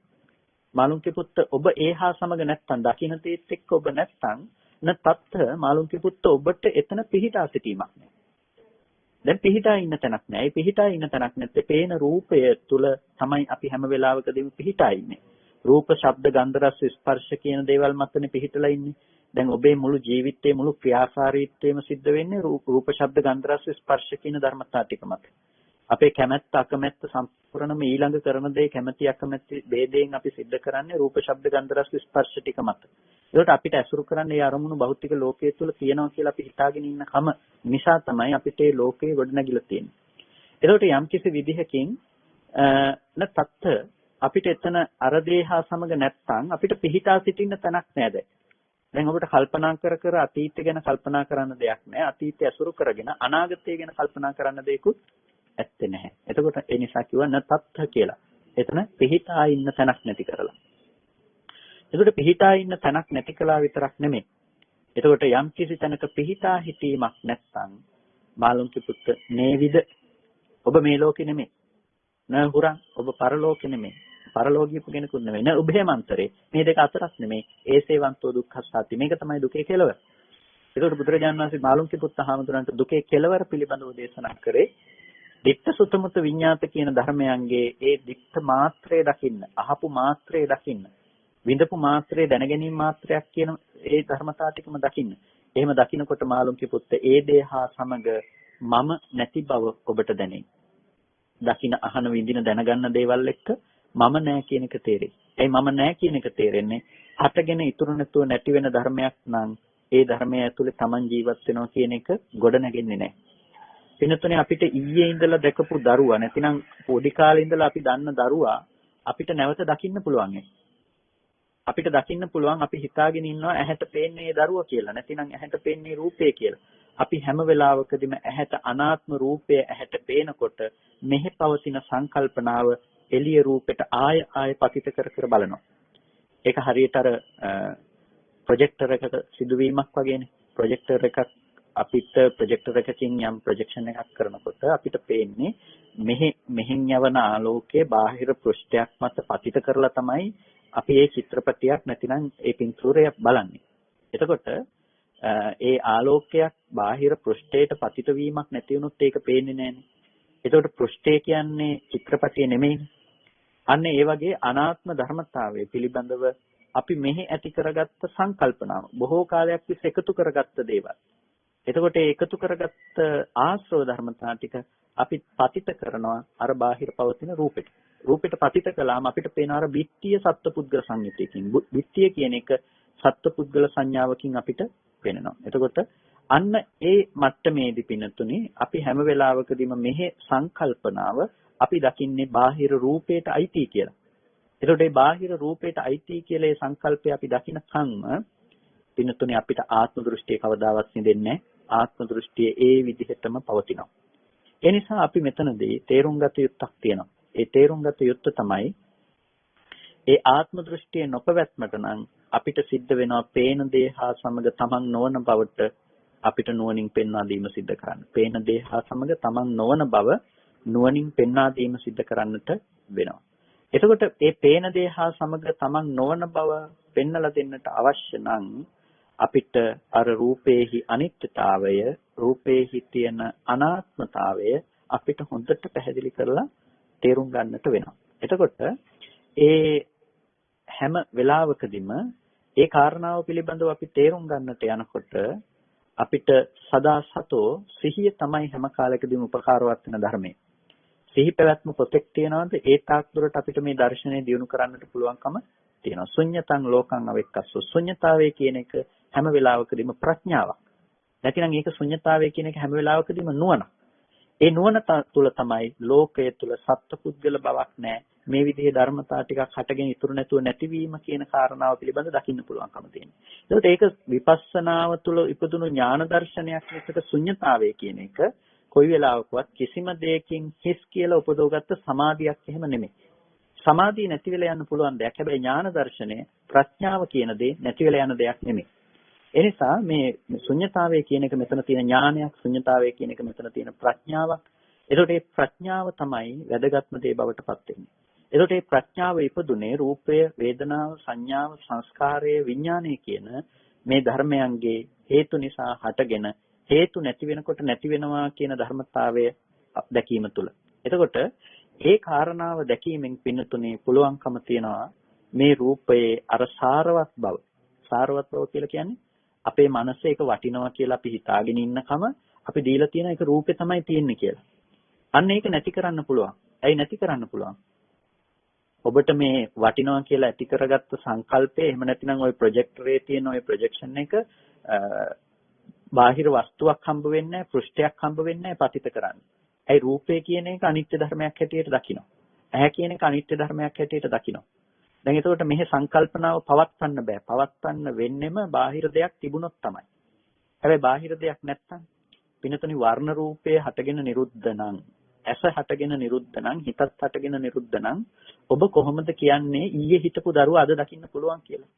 මාළුන්ගේ පුත්ත ඔබ ඒහා සමග නැත්තම් දකින්න තේත් එක්ක ඔබ නැත්තම් න තත්ත මාළුන්ගේ පුත්ත ඔබට එතන පිහිටා සිටීමක් නැහැ. දැන් පිහිටා ඉන්න තැනක් නැහැ. ඒ පිහිටා ඉන්න තැනක් නැත්තේ පේන රූපය තුල තමයි අපි හැම වෙලාවකදීම පිහිටා ඉන්නේ. රූප, ශබ්ද, ගන්ධ, රස, ස්පර්ශ කියන දේවල් මතනේ පිහිටලා ඉන්නේ. දැන් ඔබේ මුළු ජීවිතේ මුළු ක්‍රියාකාරීත්වයම සිද්ධ වෙන්නේ රූප, ශබ්ද, ගන්ධ, රස, ස්පර්ශ කියන ධර්මතා ටික මත. අපේ කැමැත්ත අකමැත්ත සම්පූර්ණම ඊළඟ කරන දේ කැමැති අකමැති ભેදයෙන් අපි සිද්ධ කරන්නේ රූප, ශබ්ද, ගන්ධ, රස, ස්පර්ශ ටික මත. ඒකට අපිට ඇසුරු කරන්න ඒ අරමුණු භෞතික ලෝකයේ තුල තියෙනවා කියලා අපි හිතාගෙන ඉන්න කම නිසා තමයි අපිට මේ ලෝකේ ගොඩනැගිලා තියෙන්නේ. ඒකට යම් කිසි විදිහකින් තත්ත අපිට එතන අර දේහා සමග නැත්තම් අපිට පිහිටා සිටින්න තැනක් නෑ දැන්. දැන් ඔබට කල්පනා කර අතීතය ගැන කල්පනා කරන්න දෙයක් නෑ. අතීතය ඇසුරු කරගෙන අනාගතය ගැන කල්පනා කරන්න දෙයක්වත් ඇත්තේ නැහැ. එතකොට ඒ නිසා කිව්වා නතත්ත කියලා. එතන පිහිටා ඉන්න තැනක් නැති කරලා. එතකොට පිහිටා ඉන්න තැනක් නැති කළා විතරක් නෙමෙයි. එතකොට යම් කිසි තැනක පිහිටා හිටීමක් නැත්නම් මාළුන්ගේ පුත්ත නේවිද ඔබ මේ ලෝකෙ නෙමෙයි. නහුරන් ඔබ පරලෝකෙ නෙමෙයි. පරලෝකීපු කෙනෙකුත් නෙමෙයි. න උභයමන්තරේ මේ දෙක අතරක් නෙමෙයි. ඒසේවන්තෝ දුක්ඛස්සාති. මේක තමයි දුකේ කෙලවර. එතකොට බුදුරජාණන් වහන්සේ මාළුන්ගේ පුත්ත හාමුදුරන්ට දුකේ කෙලවර පිළිබඳව දේශනා කරේ ditta sutta mutta විඤ්ඤාත කියන ධර්මයන්ගේ ඒ දික්ත මාත්‍රය දකින්න, අහපු මාත්‍රය දකින්න, විඳපු මාත්‍රය දැනගැනීම මාත්‍රයක් කියන ඒ ධර්මතා ටිකම දකින්න. එහෙම දකින්නකොට මාළුන්ගේ පුත්ත ඒ දේ හා සමග මම නැති බව ඔබට දැනෙයි. දකින්න අහන විඳින දැනගන්න දේවල් එක්ක මම නැහැ කියන එක තේරෙයි. ඒ මම නැහැ කියන එක තේරෙන්නේ හටගෙන ඉතුරු නැතුව නැති වෙන ධර්මයක් නම් ඒ ධර්මය ඇතුලේ Taman ජීවත් වෙනවා කියන එක ගොඩ නැගෙන්නේ නැහැ. පින්නතුනේ අපිට ඊයේ ඉඳලා දැකපු දරුවා නැතිනම් පොඩි කාලේ ඉඳලා අපි දන්න දරුවා අපිට නැවත දකින්න පුළුවන්. අපිට දකින්න පුළුවන් අපි හිතාගෙන ඉන්නවා ඇහැට පේන්නේ දරුවා කියලා. නැතිනම් ඇහැට පේන්නේ රූපය කියලා. අපි හැම වෙලාවකදීම ඇහැට අනාත්ම රූපය ඇහැට පේනකොට මෙහි පවතින සංකල්පනාව එළිය රූපෙට ආය පතිත කර බලනවා. ඒක හරියට අර ප්‍රොජෙක්ටර් එකක සිදුවීමක් වගේනේ. ප්‍රොජෙක්ටර් එකක් අපිට ප්‍රොජෙක්ටර් එකකින් යම් ප්‍රොජෙක්ෂන් එකක් කරනකොට අපිට පේන්නේ මෙහෙන් යවන ආලෝකයේ බාහිර පෘෂ්ඨයක් මත පතිත කරලා තමයි අපි මේ චිත්‍රපටියක් නැතිනම් ඒ පින්තූරය බලන්නේ. එතකොට ඒ ආලෝකයක් බාහිර පෘෂ්ඨයට පතිත වීමක් නැති වුණොත් ඒක පේන්නේ නැහැනේ. එතකොට පෘෂ්ඨය කියන්නේ චිත්‍රපටිය නෙමෙයි. අන්න ඒ වගේ අනාත්ම ධර්මතාවය පිළිබඳව අපි මෙහි ඇති කරගත්ත සංකල්පනාව බොහෝ කාලයක් තිස්සේ එකතු කරගත්ත දේවල්. එතකොට ඒ එකතු කරගත්ත ආශ්‍රව ධර්මතා ටික අපි පතිත කරනවා අර බාහිර පවතින රූපෙට. රූපෙට පතිත කළාම අපිට පේන අර බිත්තිය සත්පුද්ගල සංයුතියකින්. බිත්තිය කියන එක සත්පුද්ගල සංඥාවකින් අපිට පේනවා. එතකොට අන්න ඒ මට්ටමේදී පින්නතුනේ අපි හැම වෙලාවකදීම මෙහි සංකල්පනාව අපි දකින්නේ බාහිර රූපයට අයිති කියලා. එතකොට මේ බාහිර රූපයට අයිති කියලා ඒ සංකල්පය අපි දකින කම්ම පින්නතුනේ අපිට ආත්ම දෘෂ්ටිය කවදාවත් නිදෙන්නේ නැහැ. ආත්ම දෘෂ්ටිය ඒ විදිහටම පවතිනවා. ඒ නිසා අපි මෙතනදී තේරුම් ගත යුත්තක් තියෙනවා. ඒ තේරුම් ගත යුත්ත තමයි ඒ ආත්ම දෘෂ්ටිය නොපැවැත්මට නම් අපිට සිද්ධ වෙනවා පේන දේ හා සමග තමන් නොවන බවට අපිට නුවණින් පෙන්වා දීම සිද්ධ කරන්න. පේන දේ හා සමග තමන් නොවන බව නුවණින් පෙන්වා දීම සිද්ධ කරන්නට වෙනවා. එතකොට මේ පේන දේ හා සමග තමන් නොවන බව පෙන්වලා දෙන්නට අවශ්‍ය නම් අපිට අර රූපේහි අනිත්‍යතාවය, රූපේහි තියෙන අනාත්මතාවය අපිට හොඳට පැහැදිලි කරලා තේරුම් ගන්නට වෙනවා. එතකොට ඒ හැම වෙලාවකදීම ඒ කාරණාව පිළිබඳව අපි තේරුම් ගන්නට යනකොට අපිට සදා සතෝ සිහිය තමයි හැම කාලයකදීම උපකාරවත් වෙන ධර්මය. සිහි පැවැත්ම කොතෙක් තියනවද ඒ තාක් දුරට අපිට මේ දර්ශනය දියුණු කරන්නට පුළුවන්කම තියෙනවා. ශුන්‍යතං ලෝකං අවෙක්කස්සෝ. ශුන්‍යතාවය කියන එක හැම වෙලාවකදීම ප්‍රඥාවක්. නැතිනම් ඒක ශුන්‍යතාවය කියන එක හැම වෙලාවකදීම නුවණ. ඒ නුවණ තුළ තමයි ලෝකයේ තුල සත්පුද්ගල බවක් නැහැ. මේ විදිහේ ධර්මතා ටිකක් හටගෙන ඉතුරු නැතුව නැතිවීම කියන කාරණාව පිළිබඳ දකින්න පුළුවන්කම තියෙනවා. ඒකට ඒක විපස්සනාව තුළ ඉපදුණු ඥාන දර්ශනයක් විතර ශුන්‍යතාවය කියන එක කොයි වෙලාවකවත් කිසිම දෙයකින් හිස් කියලා උපදවගත්ත සමාධියක් එහෙම නෙමෙයි. සමාධිය නැති වෙලා යන්න පුළුවන් දෙයක්. හැබැයි ඥාන දර්ශනය ප්‍රඥාව කියන දේ නැති වෙලා යන දෙයක් නෙමෙයි. ඒ නිසා මේ ශුන්‍යතාවය කියන එක මෙතන තියෙන ඥානයක්, ශුන්‍යතාවය කියන එක මෙතන තියෙන ප්‍රඥාවක්. ඒකට මේ ප්‍රඥාව තමයි වැදගත්ම දේ බවට පත් වෙන්නේ. ඒකට මේ ප්‍රඥාව ඉපදුනේ රූපය, වේදනාව, සංඥාව, සංස්කාරය, විඥානය කියන මේ ධර්මයන්ගේ හේතු නිසා හටගෙන හේතු නැති වෙනකොට නැති වෙනවා කියන ධර්මතාවය දැකීම තුළ. එතකොට ඒ කාරණාව දැකීමෙන් පින්නතුනේ පුළුවන්කම තියනවා මේ රූපයේ අර සාරවත් බව. සාරවත් බව කියලා කියන්නේ අපේ මනසේ ඒක වටිනවා කියලා අපි හිතාගෙන ඉන්නකම අපි දීලා තියෙන එක රූපේ තමයි තියෙන්නේ කියලා. අන්න ඒක නැති කරන්න පුළුවන්. ඇයි නැති කරන්න පුළුවන්? ඔබට මේ වටිනවා කියලා ඇති කරගත්ත සංකල්පය එහෙම නැතිනම් ওই ප්‍රොජෙක්ටරේ තියෙන ওই ප්‍රොජෙක්ෂන් එක බාහිර වස්තුවක් හම්බ වෙන්නේ නැහැ, පෘෂ්ඨයක් හම්බ වෙන්නේ නැහැ පතිත කරන්න. ඇයි රූපය කියන එක අනිත්‍ය ධර්මයක් හැටියට දකිනවා. ඇහැ කියන එක අනිත්‍ය ධර්මයක් හැටියට දකිනවා. දැන් එතකොට මෙහි සංකල්පනාව පවත්වන්න බෑ. පවත්වන්න වෙන්නෙම බාහිර දෙයක් තිබුණොත් තමයි. හැබැයි බාහිර දෙයක් නැත්තම් පිනතුනි වර්ණ රූපය හටගෙන නිරුද්ධ නම්, ඇස හටගෙන නිරුද්ධ නම්, හිතත් හටගෙන නිරුද්ධ නම් ඔබ කොහොමද කියන්නේ ඊයේ හිටපු දරුවා අද දකින්න පුළුවන් කියලා?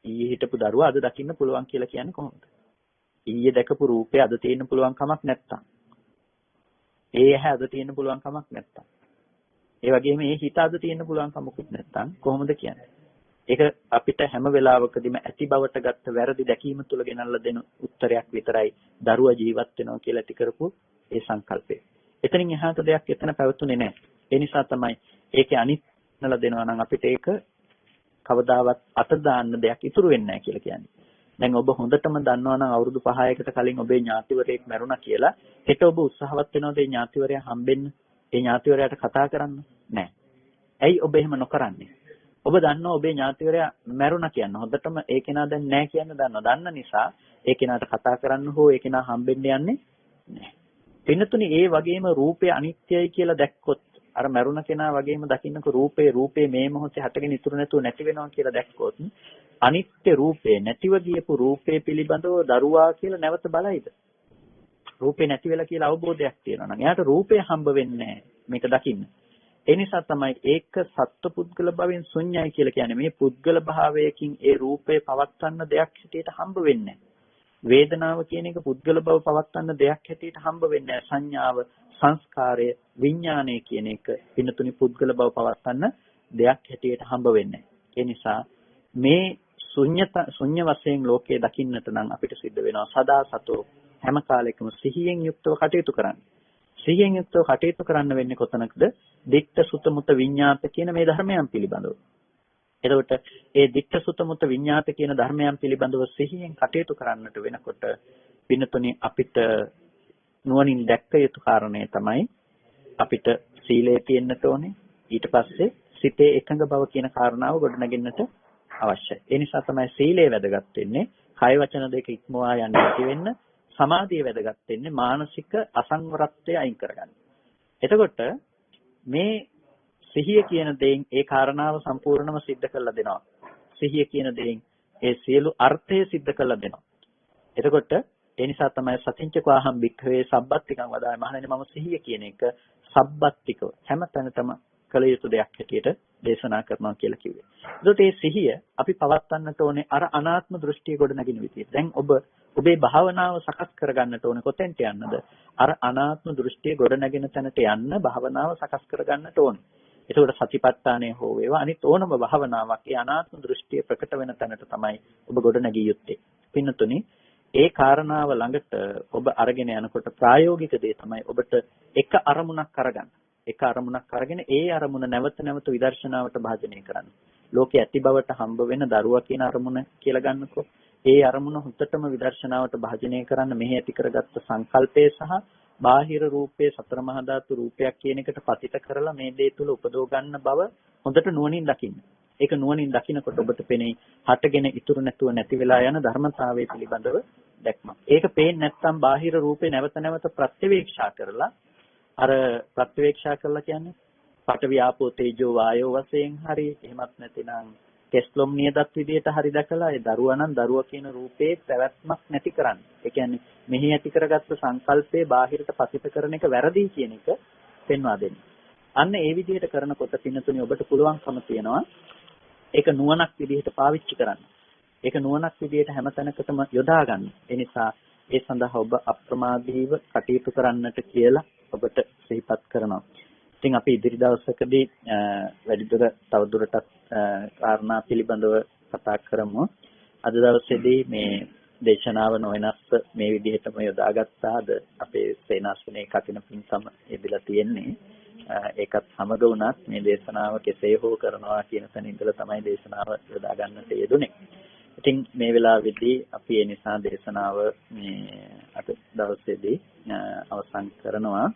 ඊයේ හිටපු දරුවා අද දකින්න පුළුවන් කියලා කියන්නේ කොහොමද? ඊයේ දැකපු රූපය අද තියෙන්න පුළුවන් කමක් නැත්තම්. ඒ ඇහැ අද තියෙන්න පුළුවන් කමක් නැත්තම්. ඒ වගේම මේ හිත අද තියෙන්න පුළුවන් කමකුත් නැත්තම් කොහොමද කියන්නේ? ඒක අපිට හැම වෙලාවකදීම ඇති බවට ගත්ත වැරදි දැකීම තුළ ගෙනල්ලා දෙන උත්තරයක් විතරයි දරුවා ජීවත් වෙනවා කියලා ඇති කරපු ඒ සංකල්පය. එතනින් එහාට දෙයක් එතන පැවතුනේ නැහැ. ඒ නිසා තමයි ඒකේ අනිත්‍යනලා දෙනවා නම් අපිට ඒක කවදාවත් අත දාන්න දෙයක් ඉතුරු වෙන්නේ නැහැ කියලා කියන්නේ. දැන් ඔබ හොඳටම දන්නවා නම් අවුරුදු 5කට කලින් ඔබේ ඥාතිවරයෙක් මැරුණා කියලා හෙට ඔබ උත්සාහවත් වෙනවද ඒ ඥාතිවරයා හම්බෙන්න? ඒ ඥාතිවරයාට කතා කරන්න? නැහැ. ඇයි ඔබ එහෙම නොකරන්නේ? ඔබ දන්නවා ඔබේ ඥාතිවරයා මැරුණා කියන්න. හොඳටම ඒ කෙනා දැන් නැහැ කියන්න දන්නවා. දන්න නිසා ඒ කෙනාට කතා කරන්න හෝ ඒ කෙනා හම්බෙන්න යන්නේ නැහැ. පින්නතුනි ඒ වගේම රූපය අනිත්‍යයි කියලා දැක්කොත් අර මරුණ කෙනා වගේම දකින්නක රූපේ මේ මොහොතේ හටගෙන ඉතුරු නැතුව නැති වෙනවා කියලා දැක්කොත් අනිත්‍ය රූපේ නැතිව ගියපු රූපේ පිළිබඳව දරුවා කියලා නැවත බලයිද? රූපේ නැති වෙලා කියලා අවබෝධයක් තියෙනවා නම් එයාට රූපේ හම්බ වෙන්නේ මේක දකින්න. ඒ නිසා තමයි ඒක සත්පුද්ගල භවෙන් ශුන්‍යයි කියලා කියන්නේ. මේ පුද්ගල භාවයකින් ඒ රූපේ පවත්වන්න දෙයක් හිතේට හම්බ වෙන්නේ වේදනාව කියන එක පුද්ගල බව පවත්වන්න දෙයක් හැටියට හම්බ වෙන්නේ සංඥාව, සංස්කාරය, විඥානය කියන එක පින්නතුනි පුද්ගල බව පවත්වන්න දෙයක් හැටියට හම්බ වෙන්නේ. ඒ නිසා මේ ශුන්‍ය වශයෙන් ලෝකයේ දකින්නට නම් අපිට සිද්ධ වෙනවා සදා සතෝ හැම කාලෙකම සිහියෙන් යුක්තව කටයුතු කරන්න. සිහියෙන් යුක්තව කටයුතු කරන්න වෙන්නේ කොතනකද? දිට්ඨ සුත මුත විඤ්ඤාත කියන මේ ධර්මයන් පිළිබඳව. එතකොට ඒ දිට්ඨ සුත මුත විඤ්ඤාත කියන ධර්මයන් පිළිබඳව සිහියෙන් කටයුතු කරන්නට වෙනකොට පින්නතුනි අපිට නුවණින් දැක්ක යුතු කාරණය තමයි අපිට සීලය තියෙන්නට ඕනේ. ඊට පස්සේ සිතේ එකඟ බව කියන කාරණාව ගොඩනගෙන්නට අවශ්‍යයි. ඒ නිසා තමයි සීලය වැදගත් වෙන්නේ. කය වචන දෙක ඉක්මවා යන්නේ නැති වෙන්න. සමාධිය වැදගත් වෙන්නේ මානසික අසංවරත්වය අයින් කරගන්න. එතකොට මේ සිහිය කියන දෙයින් ඒ කාරණාව සම්පූර්ණම सिद्ध කරලා දෙනවා. සිහිය කියන දෙයින් ඒ සියලු අර්ථය सिद्ध කරලා දෙනවා. එතකොට ඒ නිසා තමයි සතිංචකෝ අහම් භික්ඛවේ සබ්බත්තිකං වදායි මහණෙනි මම සිහිය කියන එක සබ්බත්තිකව හැම තැනටම කළ යුතු දෙයක් හැටියට දේශනා කරනවා කියලා කිව්වේ. ඒකට මේ සිහිය අපි පවත්වන්නට ඕනේ අර අනාත්ම දෘෂ්ටිය ගොඩ නැගින විදිහට. දැන් ඔබේ භාවනාව සකස් කරගන්නට ඕනේ කොතෙන්ට යන්නද? අර අනාත්ම දෘෂ්ටිය ගොඩ නැගෙන තැනට යන්න භාවනාව සකස් කරගන්නට ඕනේ. ඒකට සතිපට්ඨානය හෝ වේවා අනිත් ඕනම භාවනාවක් ඒ අනාත්ම දෘෂ්ටිය ප්‍රකට වෙන තැනට තමයි ඔබ ගොඩ නැගිය යුත්තේ. පින්නතුනි ඒ කාරණාව ළඟට ඔබ අරගෙන යනකොට ප්‍රායෝගික දේ තමයි ඔබට එක අරමුණක් අරගන්න. එක අරමුණක් අරගෙන ඒ අරමුණ නැවත නැවත විදර්ශනාවට භාජනය කරන්න. ලෝකයේ ඇති බවට හම්බ වෙන දරුවා කියන අරමුණ කියලා ගන්නකො. ඒ අරමුණ හුත්තටම විදර්ශනාවට භාජනය කරන්න මෙහි ඇති කරගත්ත සංකල්පය සහ බාහිර රූපයේ සතර මහා ධාතු රූපයක් කියන එකට පතිත කරලා මේ දේ තුල උපදව ගන්න බව හොඳට නුවණින් දකින්න. ඒක නුවණින් දකිනකොට ඔබට පෙනේ හටගෙන ඉතුරු නැතුව නැති වෙලා යන ධර්මතාවය පිළිබඳව දැක්මක්. ඒක පේන්නේ නැත්නම් බාහිර රූපේ නැවත නැවත ප්‍රත්‍යවේක්ෂා කරලා අර ප්‍රත්‍යවේක්ෂා කරලා කියන්නේ පඨවි ආපෝ තේජෝ වායෝ වශයෙන් හරි එහෙමත් නැතිනම් කෙස්ලොම් නියදත් විදියට හරි දැකලා ඒ දරුවා නම් දරුවා කියන රූපේ පැවැත්මක් නැති කරන්න. ඒ කියන්නේ මෙහි ඇති කරගත්ත සංකල්පේ බාහිරට පතිත කරන එක වැරදි කියන එක පෙන්වා දෙන්න. අන්න ඒ විදිහට කරනකොට පින්නතුනි ඔබට පුළුවන්කම තියෙනවා ඒක නුවණක් විදිහට පාවිච්චි කරන්න. ඒක නුවණක් විදිහට හැමතැනකටම යොදා ගන්න. ඒ නිසා ඒ සඳහා ඔබ අප්‍රමාදීව කටයුතු කරන්නට කියලා ඔබට සිහිපත් කරනවා. ඉතින් අපි ඉදිරි දවසකදී වැඩිදුර තවදුරටත් කාරණා පිළිබඳව කතා කරමු. අද දවසේදී මේ දේශනාව නොවෙනස් මේ විදිහටම යොදාගත්තාද අපේ සේනාසනේ කටින පින්කම එදිලා තියෙන්නේ. ඒකත් සමග වුණත් මේ දේශනාව කෙසේ හෝ කරනවා කියන තැන ඉඳලා තමයි දේශනාව යොදා ගන්නට යෙදුනේ. ඉතින් මේ වෙලාවේදී අපි ඒ නිසා දේශනාව මේ අද දවසේදී අවසන් කරනවා.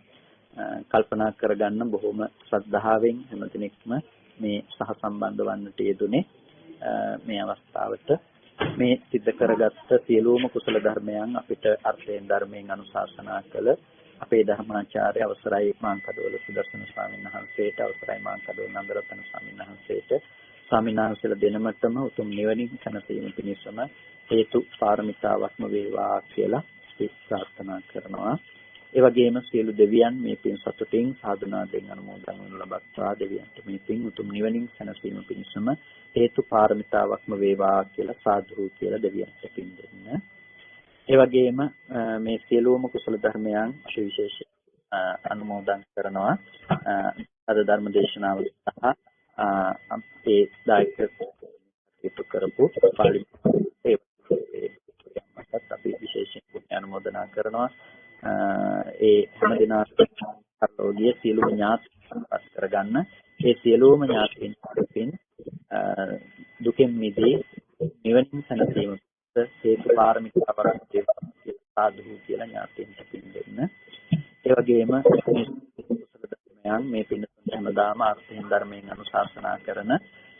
කල්පනා කරගන්න බොහොම ශ්‍රද්ධාවෙන් හැමදෙනෙක්ම මේ සහසම්බන්ධ වන්නට යෙදුනේ මේ අවස්ථාවට මේ සිද්ධ කරගත්ත සියලුම කුසල ධර්මයන් අපිට අර්ථයෙන් ධර්මයෙන් අනුශාසනා කළ අපේ ධර්මාචාර්ය අවසරයි මාංකඩවල සුදර්ශන ස්වාමීන් වහන්සේට අවසරයි මාංකඩවල නන්දරත්න ස්වාමීන් වහන්සේට ස්වාමීන් වහන්සේලා දෙනමතම උතුම් නිවනින් සැනසීම පිණිසම හේතු පාරමිතාවක්ම වේවා කියලා ප්‍රාර්ථනා කරනවා. ඒ වගේම සියලු දෙවියන් මේ පින් සතුටින් සාධනාවෙන් අනුමෝදන් වනු ලබත්වා දෙවියන්ට මේ පින් උතුම් නිවනින් සැනසීම පිණිසම හේතු පාරමිතාවක්ම වේවා කියලා සාදු කියලා දෙවියන්ට පින් දෙන්න. ඒ වගේම මේ සියලුම කුසල ධර්මයන් විශේෂ අනුමෝදන් කරනවා. අද ධර්ම දේශනාව සහ අපේ දායක කරපු පාලි අපි විශේෂයෙන් අනුමෝදනා කරනවා. ඒ හැම දිනකටෝගිය සියලුම ඥාතිපත් කරගන්න ඒ සියලුම ඥාතීන් පින් දුකෙන් මිදී නිවනින් සැනසීම හේතු පාරමිතාවක් සාදු කියලා ඥාතීන්ට පින් දෙන්න. ඒ වගේම මේ පින් හැමදාම අර්ථයෙන් ධර්මයෙන් අනුශාසනා කරන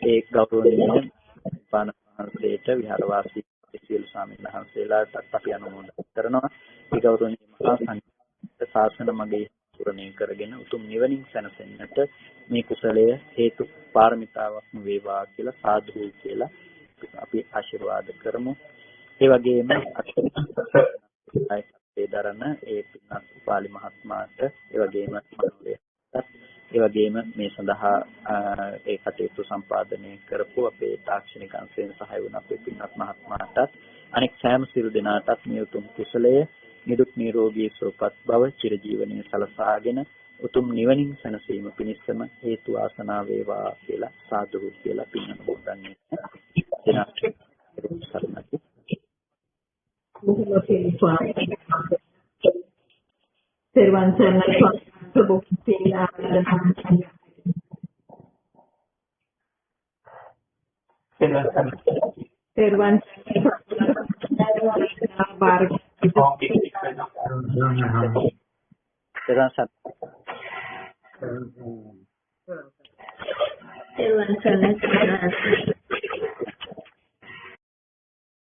ඒ ගෞරවනීය පාන මහන්සේට විහාරවාසී සියලු ස්වාමීන් වහන්සේලාට අපි අනුමෝදන් කරනවා. ඒ ගෞරවනීය මහා සංඝ ශාසන මගේ පුරණය කරගෙන උතුම් නිවනින් සැනසෙන්නට මේ කුසලය හේතු පාරමිතාවක්ම වේවා කියලා සාදු කියලා අපි ආශිර්වාද කරමු. ඒ වගේම ඒ දරන ඒ පින්වත් උපාලි මහත්මයාට ඒ වගේම ඒ වගේම මේ සඳහා ඒ කටයුතු සම්පාදනය කරපු අපේ තාක්ෂණික අංශයෙන් සහාය වුණ අපේ පින්වත් මහත්මයාට අනෙක් සෑම සිරු දෙනාටත් මේ උතුම් කුසලය නිදුක් නිරෝගී සුවපත් බව චිරජීවනයේ සලසාගෙන උතුම් නිවනින් සැනසීම පිණිසම හේතු ආසනාව වේවා කියලා සාදු කියලා පින් අනුමෝදන් Terima kasih.